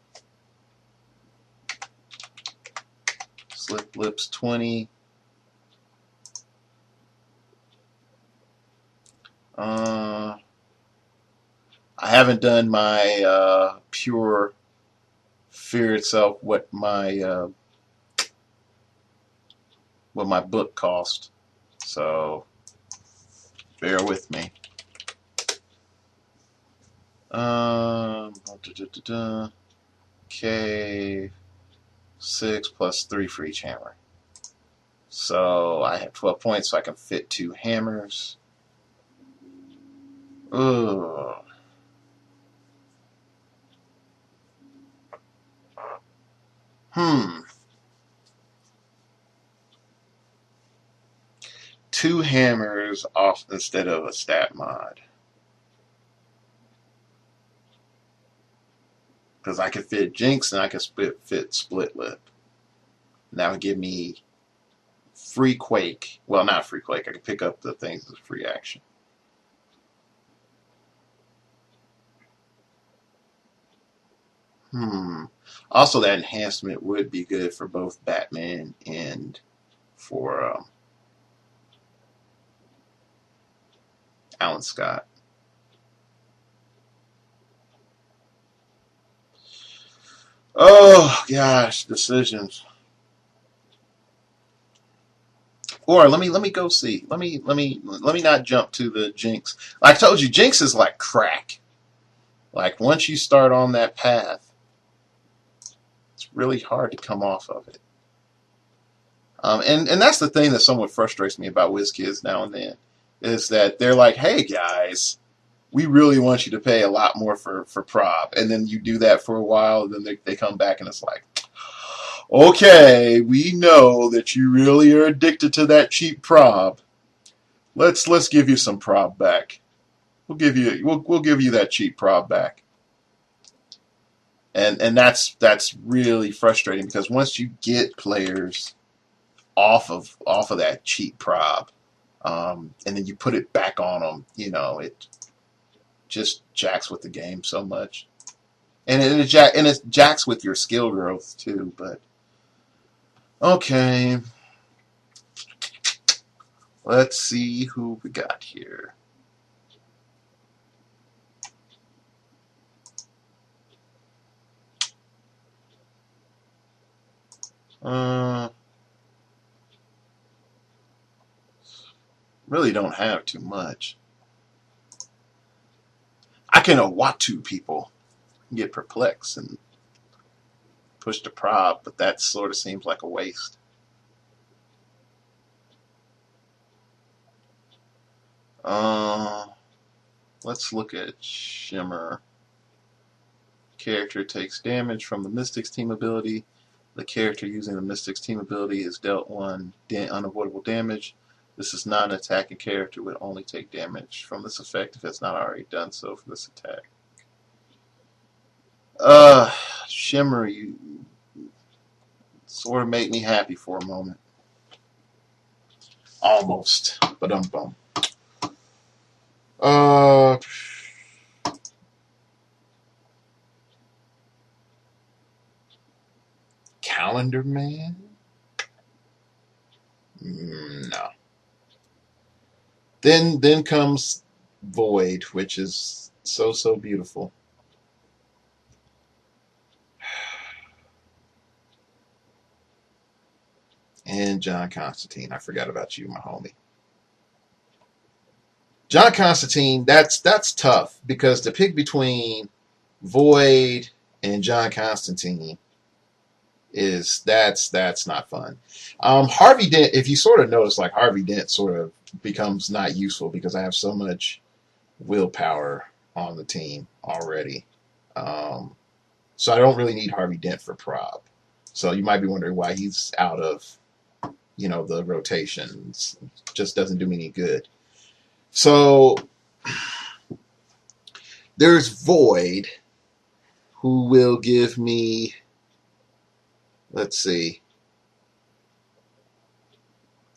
S1: Slip Lips 20. I haven't done my pure fear itself, what my book cost. So bear with me. Okay, 6 plus 3 for each hammer. So I have 12 points, so I can fit 2 hammers. Ugh. Hmm. 2 hammers off instead of a stat mod. Because I could fit Jinx and I could fit Split Lip. And that would give me free Quake. Well, not free Quake. I could pick up the things as free action. Also, that enhancement would be good for both Batman and for Alan Scott. Oh gosh, decisions. Or let me go see. Let me not jump to the Jinx. Like I told you, Jinx is like crack. Like once you start on that path, it's really hard to come off of it. And that's the thing that somewhat frustrates me about WizKids now and then, is that they're like, hey guys, we really want you to pay a lot more for prop. And then you do that for a while, and then they come back and it's like, okay, we know that you really are addicted to that cheap prop. Let's give you some prop back. We'll give you that cheap prop back. And that's really frustrating, because once you get players off of that cheap prop, and then you put it back on them, it just jacks with the game so much, and it jacks with your skill growth too. But okay, let's see who we got here. Really don't have too much. I can Awatu people, get perplexed and push the prop, but that sort of seems like a waste. Let's look at Shimmer. Character takes damage from the Mystics team ability. The character using the Mystics team ability is dealt 1 unavoidable damage. This is not an attacking character, would only take damage from this effect if it's not already done so for this attack. Shimmer, you sort of make me happy for a moment. Almost, but I'm bummed. Calendar Man? No. Then comes Void, which is so beautiful. And John Constantine. I forgot about you, my homie. John Constantine, that's tough, because to pick between Void and John Constantine that's not fun. Harvey Dent, if you sort of notice, like Harvey Dent sort of becomes not useful because I have so much willpower on the team already. So I don't really need Harvey Dent for prop. So you might be wondering why he's out of, the rotations. Just doesn't do me any good. So there's Void, who will give me, let's see,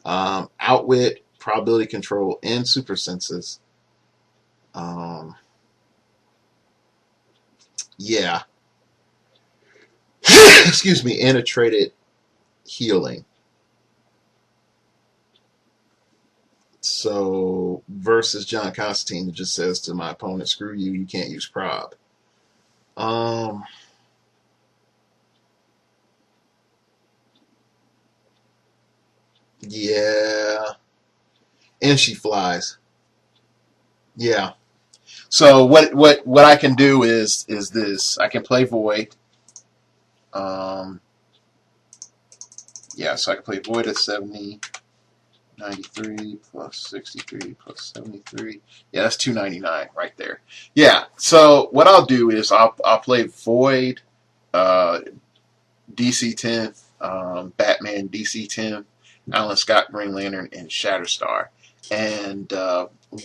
S1: Outwit, Probability Control, and Super Senses. Yeah. Excuse me, and a traded healing. So, versus John Constantine, that just says to my opponent, screw you, you can't use prop. Yeah. And she flies. Yeah. So what I can do is this. I can play Void. Yeah, so I can play Void at 70, 93 plus 63 plus 73. Yeah, that's 299 right there. Yeah, so what I'll do is I'll play Void, DC 10, Batman DC 10, Alan Scott Green Lantern, and Shatterstar. And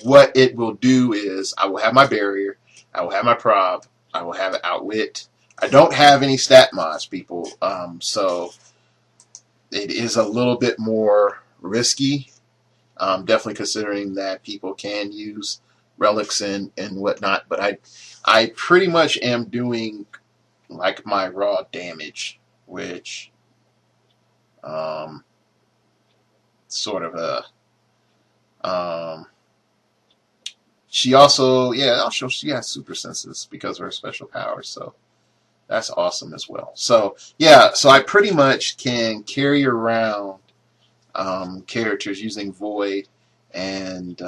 S1: what it will do is I will have my barrier, I will have my prob, I will have outwit. I don't have any stat mods, people, so it is a little bit more risky. Definitely considering that people can use relics and whatnot, but I pretty much am doing like my raw damage, which sort of a she also, yeah, also she has super senses because of her special powers, so that's awesome as well. So yeah, so I pretty much can carry around characters using Void and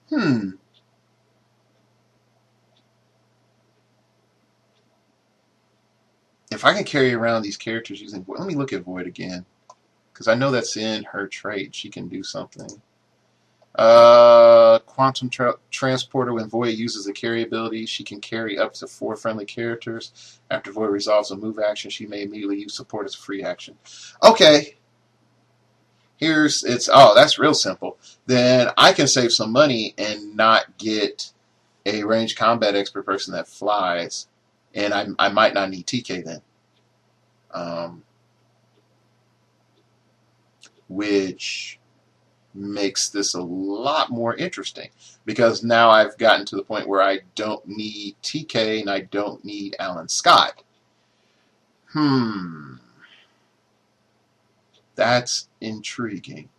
S1: hmm. If I can carry around these characters using Void, let me look at Void again, because I know that's in her trait. She can do something. Quantum Transporter. When Void uses a carry ability, she can carry up to 4 friendly characters. After Void resolves a move action, she may immediately use support as a free action. Okay. That's real simple. Then I can save some money and not get a ranged combat expert person that flies, and I might not need TK then. Which makes this a lot more interesting because now I've gotten to the point where I don't need TK and I don't need Alan Scott. That's intriguing.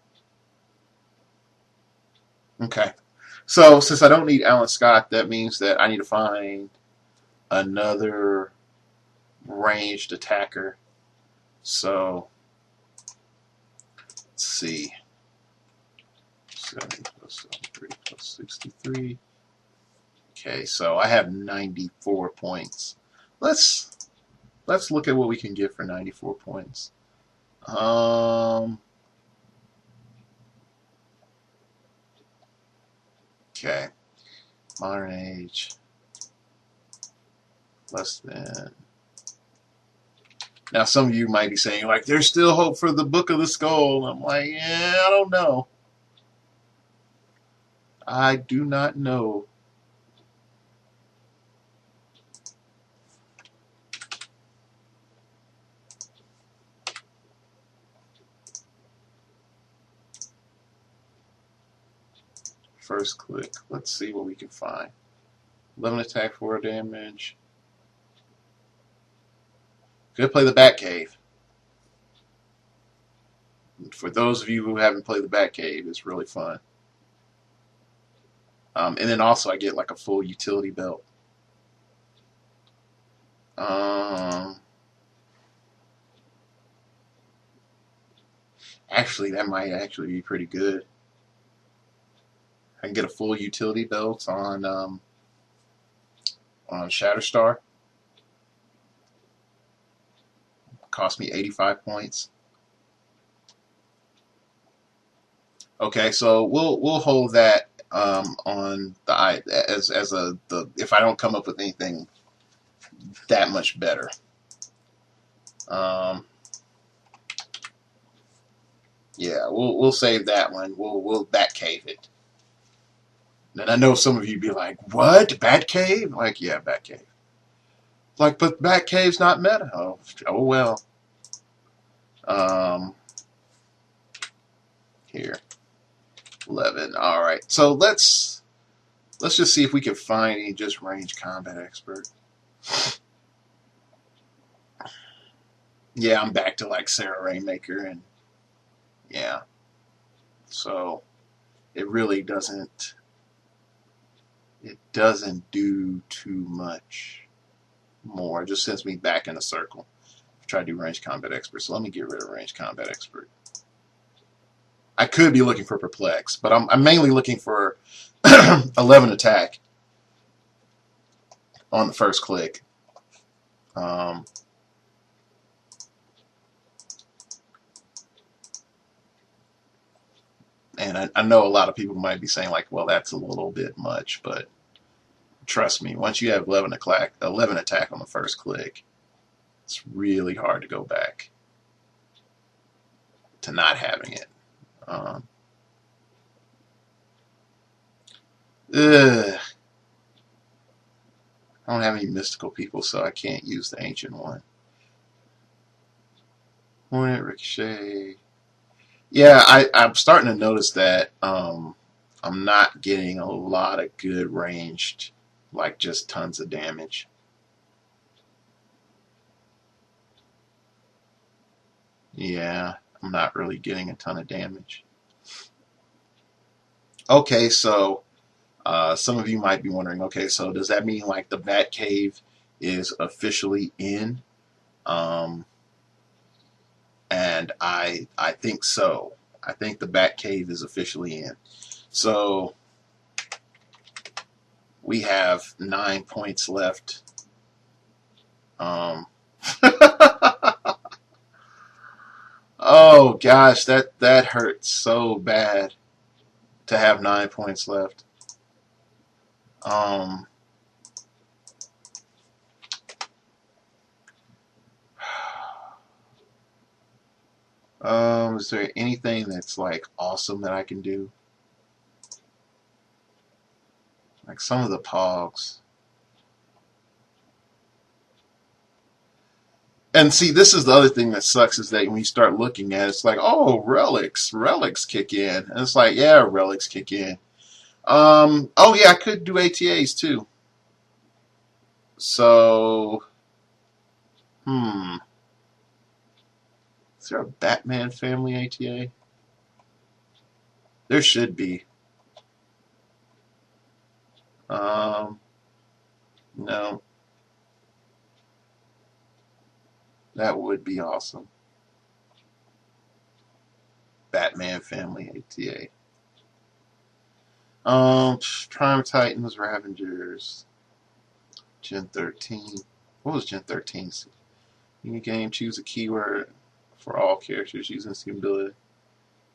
S1: Okay. So since I don't need Alan Scott, that means that I need to find another ranged attacker. So let's see. 70 plus 73 plus 63. Okay, so I have 94 points. Let's look at what we can get for 94 points. Okay. Modern age. Less than. Now, some of you might be saying, like, there's still hope for the Book of the Skull. I'm like, yeah, I don't know. I do not know. First click. Let's see what we can find. 11 attack, 4 damage. Could play the Batcave. For those of you who haven't played the Batcave, it's really fun. And then also I get like a full utility belt. Actually, that might actually be pretty good. I can get a full utility belt on Shatterstar. Cost me 85 points. Okay, so we'll hold that on the as the if I don't come up with anything that much better. Yeah, we'll save that one. We'll Batcave it. And I know some of you be like, "What? Batcave?" Like, yeah, Batcave. Like, but Batcave's not meta. Oh well. Here, 11. All right. So let's just see if we can find any just range combat expert. Yeah, I'm back to like Sarah Rainmaker, and yeah. So it really doesn't do too much more. It just sends me back in a circle. Try to do range combat expert. So let me get rid of range combat expert. I could be looking for perplex, but I'm mainly looking for 11 attack on the first click. And I know a lot of people might be saying like, well, that's a little bit much, but Trust me, once you have 11 attack on the first click, it's really hard to go back to not having it. Um, ugh, I don't have any mystical people, so I can't use the ancient one. Hornet, Ricochet. Yeah, I'm starting to notice that I'm not getting a lot of good ranged, like just tons of damage. Yeah, I'm not really getting a ton of damage. Okay, so some of you might be wondering, okay, so does that mean like the Bat Cave is officially in? Um, and I think so. I think the Bat Cave is officially in. So we have 9 points left. Um, oh gosh, that hurts so bad to have 9 points left. Um, is there anything that's like awesome that I can do? Like some of the pogs. And see, this is the other thing that sucks is that when you start looking at it, it's like, oh, relics kick in. And it's like, yeah, relics kick in. Oh yeah, I could do ATAs too. So, hmm, is there a Batman family ATA? There should be. Um, no, that would be awesome. Batman family ATA. Prime Titans, Ravengers, Gen 13. What was Gen 13? New game, choose a keyword for all characters using this ability.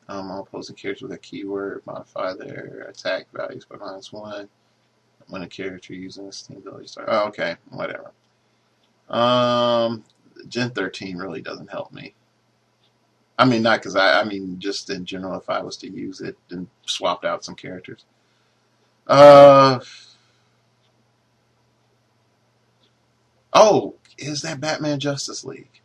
S1: All opposing characters with a keyword modify their attack values by -1 when a character using this ability starts. Oh, okay, whatever. Um, Gen 13 really doesn't help me. I mean, not because I mean, just in general, if I was to use it and swapped out some characters. Uh, oh, is that Batman Justice League?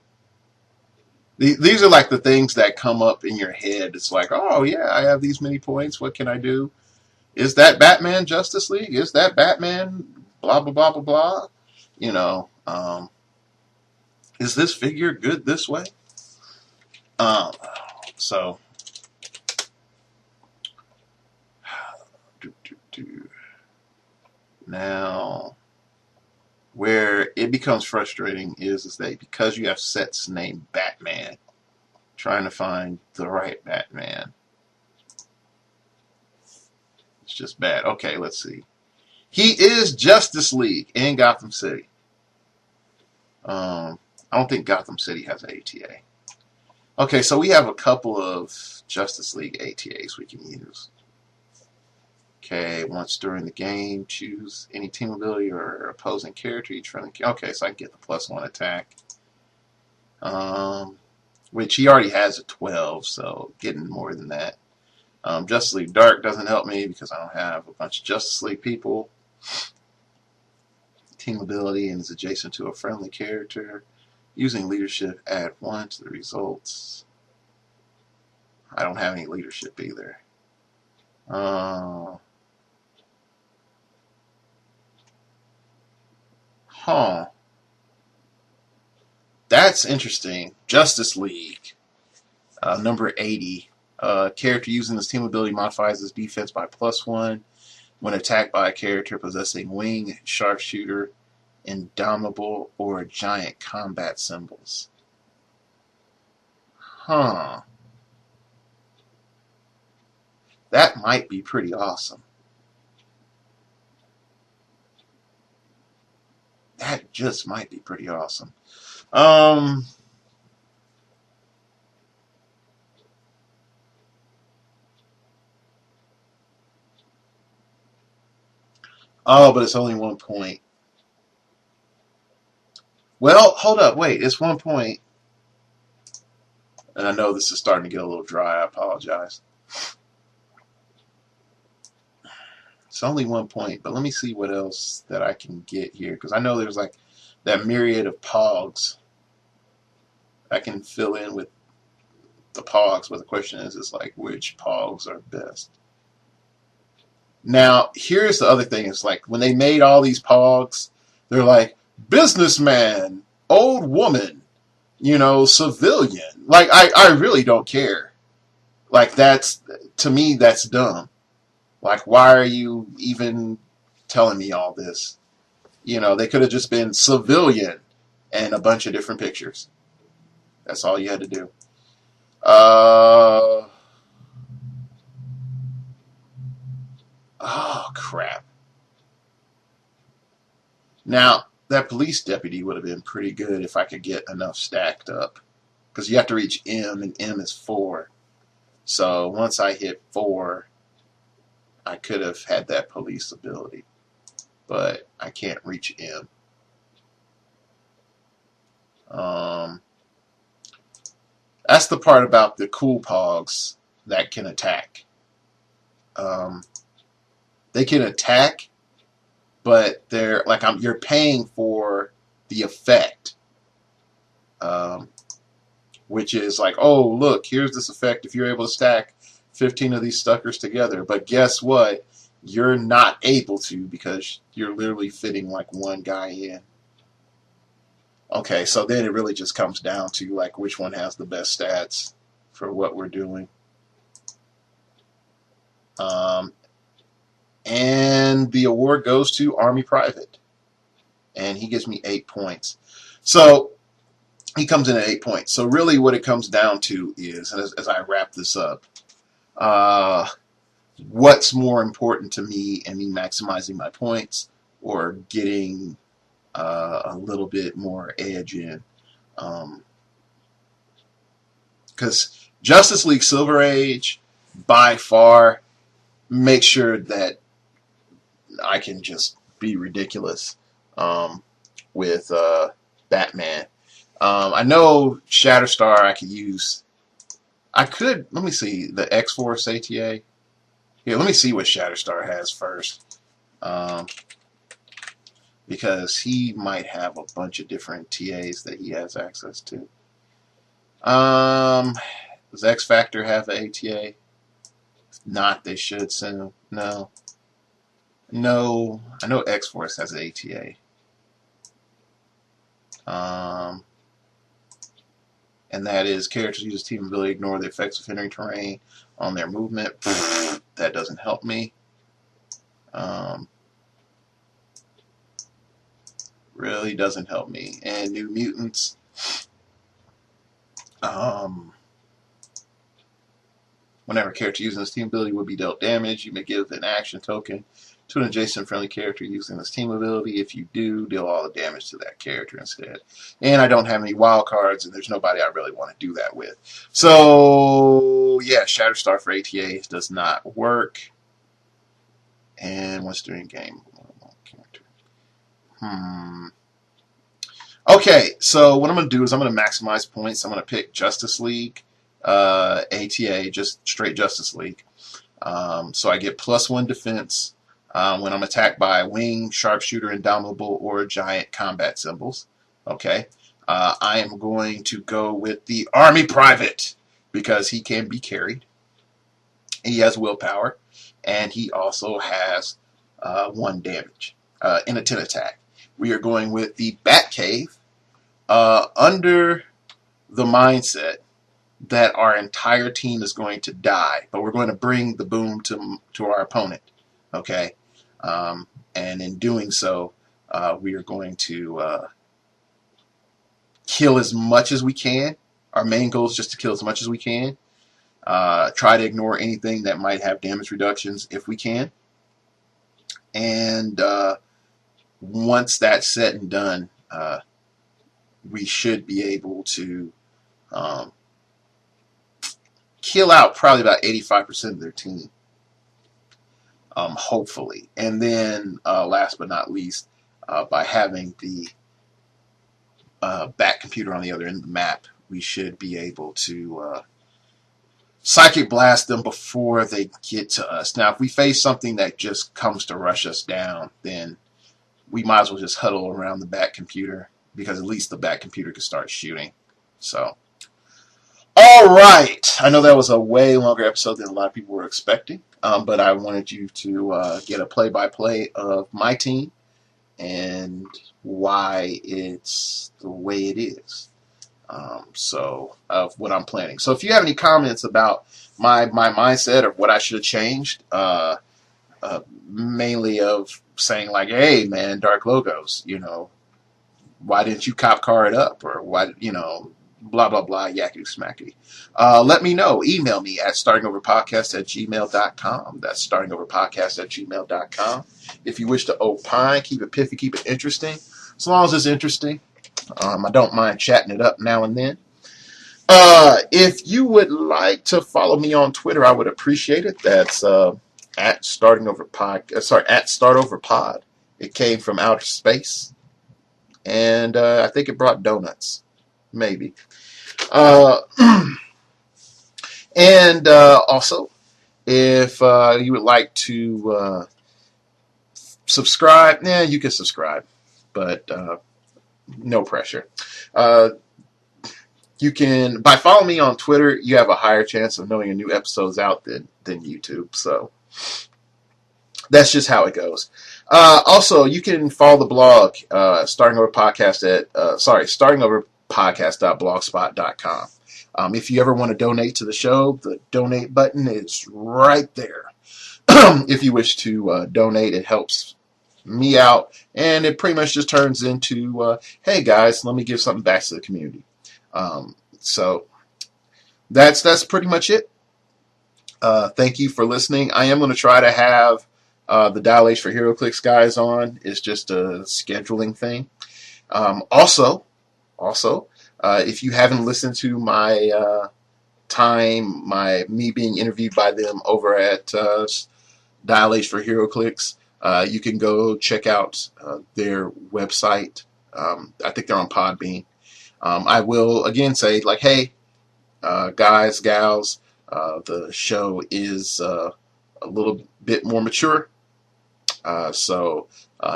S1: These are like the things that come up in your head. It's like, oh yeah, I have these many points. What can I do? Is that Batman Justice League? Is that Batman blah blah blah blah blah? You know, is this figure good this way? Um, so now where it becomes frustrating is that because you have sets named Batman, trying to find the right Batman, it's just bad. Okay, let's see. He is Justice League in Gotham City. I don't think Gotham City has an ATA. Okay, so we have a couple of Justice League ATAs we can use. Okay, once during the game, choose any team ability or opposing character each friendly. Okay, so I can get the +1 attack. Which he already has a 12, so getting more than that. Justice League Dark doesn't help me because I don't have a bunch of Justice League people. Team ability and is adjacent to a friendly character. Using leadership, add 1 to the results. I don't have any leadership either. Huh. That's interesting. Justice League. Number 80. Character using this team ability modifies his defense by +1 when attacked by a character possessing wing, sharpshooter, indomitable, or giant combat symbols. Huh. That might be pretty awesome. That just might be pretty awesome. Um, Oh, but it's only 1 point. Well, hold up, wait, it's 1 point. And I know this is starting to get a little dry. I apologize. It's only 1 point, but let me see what else that I can get here, because I know there's like that myriad of pogs. I can fill in with the pogs, but the question is like which pogs are best. Now, here's the other thing. It's like when they made all these pogs, they're like businessman, old woman, civilian. Like I really don't care. Like that's to me that's dumb. Like why are you even telling me all this? They could have just been civilian and a bunch of different pictures. That's all you had to do. Oh crap. Now, that police deputy would have been pretty good if I could get enough stacked up. Because you have to reach M, and M is 4. So once I hit 4, I could have had that police ability. But I can't reach M. That's the part about the cool pogs that can attack. They can attack, but they're like you're paying for the effect. Which is like, oh, look, here's this effect if you're able to stack 15 of these suckers together. But guess what? You're not able to because you're literally fitting like one guy in. Okay, so then it really just comes down to like which one has the best stats for what we're doing. And the award goes to Army Private. And he gives me 8 points. So he comes in at 8 points. So really what it comes down to is, as I wrap this up, what's more important to me and me maximizing my points or getting a little bit more edge in. Because Justice League Silver Age, by far, makes sure that I can just be ridiculous with Batman. I know Shatterstar I could use. Let me see, the X-Force ATA. Here, let me see what Shatterstar has first. Because he might have a bunch of different TAs that he has access to. Does X Factor have an ATA? If not, they should send him. No. No. I know X-Force has an ATA. And that is characters use team ability to ignore the effects of hindering terrain on their movement. That doesn't help me. Really doesn't help me. And New Mutants. Whenever a character using this team ability would be dealt damage, you may give an action token to an adjacent friendly character using this team ability. If you do, deal all the damage to that character instead. And I don't have any wild cards, and there's nobody I really want to do that with. So, yeah, Shatterstar for ATA does not work. And what's doing game? Okay, so what I'm going to do is I'm going to maximize points. I'm going to pick Justice League, ATA, just straight Justice League. So I get +1 defense when I'm attacked by wing, sharpshooter, indomitable, or giant combat symbols. Okay, I am going to go with the Army Private because he can be carried. He has willpower, and he also has 1 damage in a 10 attack. We are going with the Batcave under the mindset that our entire team is going to die, but we're going to bring the boom to our opponent. Okay, and in doing so, we are going to kill as much as we can. Our main goal is just to kill as much as we can. Try to ignore anything that might have damage reductions if we can. And once that's said and done, we should be able to kill out probably about 85% of their team. hopefully. And then last but not least, by having the back computer on the other end of the map, we should be able to psychic blast them before they get to us. Now, if we face something that just comes to rush us down, then we might as well just huddle around the back computer, because at least the back computer can start shooting. So, all right. I know that was a way longer episode than a lot of people were expecting, but I wanted you to get a play-by-play of my team and why it's the way it is. Of what I'm planning. So if you have any comments about my mindset or what I should have changed, mainly of saying like, hey man, Dark Logos, why didn't you cop car it up, or why, blah blah blah, yakety smackety. Let me know. Email me at startingoverpodcast@gmail.com. That's startingoverpodcast@gmail.com. If you wish to opine, keep it pithy, keep it interesting. As long as it's interesting. I don't mind chatting it up now and then. If you would like to follow me on Twitter, I would appreciate it. That's at StartOverPod. It came from outer space, and I think it brought donuts, maybe. And also, if you would like to subscribe, you can subscribe, but no pressure. You can, by following me on Twitter, you have a higher chance of knowing a new episode's out than YouTube. So that's just how it goes. Also, you can follow the blog, startingoverpodcast.blogspot.com. If you ever want to donate to the show, the donate button is right there. If you wish to donate, it helps me out, and it pretty much just turns into, hey guys, let me give something back to the community. So that's pretty much it. Thank you for listening. I am going to try to have the Dial H for heroclix guys on. It's just a scheduling thing. Also, if you haven't listened to my me being interviewed by them over at Dial H for heroclix, you can go check out their website. I think they're on Podbean. I will again say, like, hey, guys, gals, the show is a little bit more mature. So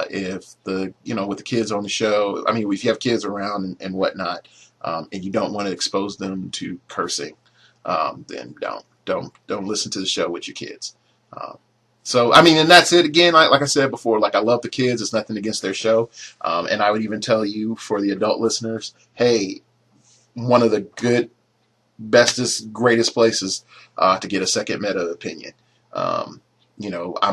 S1: if with the kids on the show, I mean, if you have kids around and whatnot, and you don't want to expose them to cursing, then don't listen to the show with your kids. So, I mean, and that's it. Again, like I said before, like, I love the kids. It's nothing against their show. And I would even tell you, for the adult listeners, hey, one of the good, bestest, greatest places to get a second meta opinion. I'm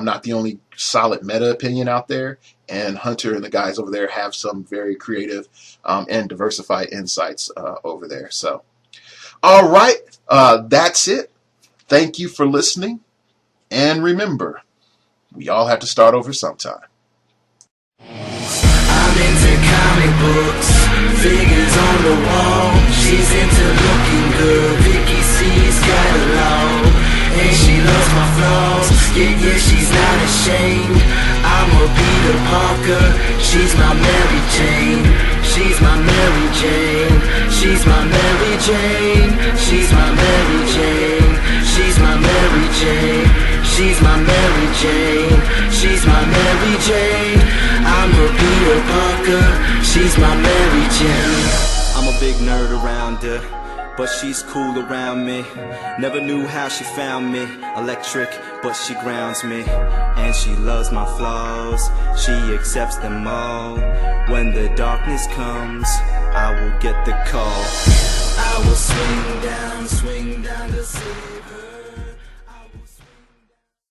S1: not the only solid meta opinion out there, and Hunter and the guys over there have some very creative and diversified insights over there. So, all right, that's it. Thank you for listening. And remember, we all have to start over sometime.
S2: I'm into comic books, figures on the wall. She's into looking good, Vicky C's got along. And she loves my flaws, yeah, she's not ashamed. I'm a Peter Parker, she's my Mary Jane. She's my Mary Jane, she's my Mary Jane. She's my Mary Jane, she's my Mary Jane. She's my Mary Jane, she's my Mary Jane. I'm a Peter Parker, she's my Mary Jane. I'm a big nerd around her, but she's cool around me. Never knew how she found me. Electric, but she grounds me. And she loves my flaws, she accepts them all. When the darkness comes, I will get the call. I will swing down to save her.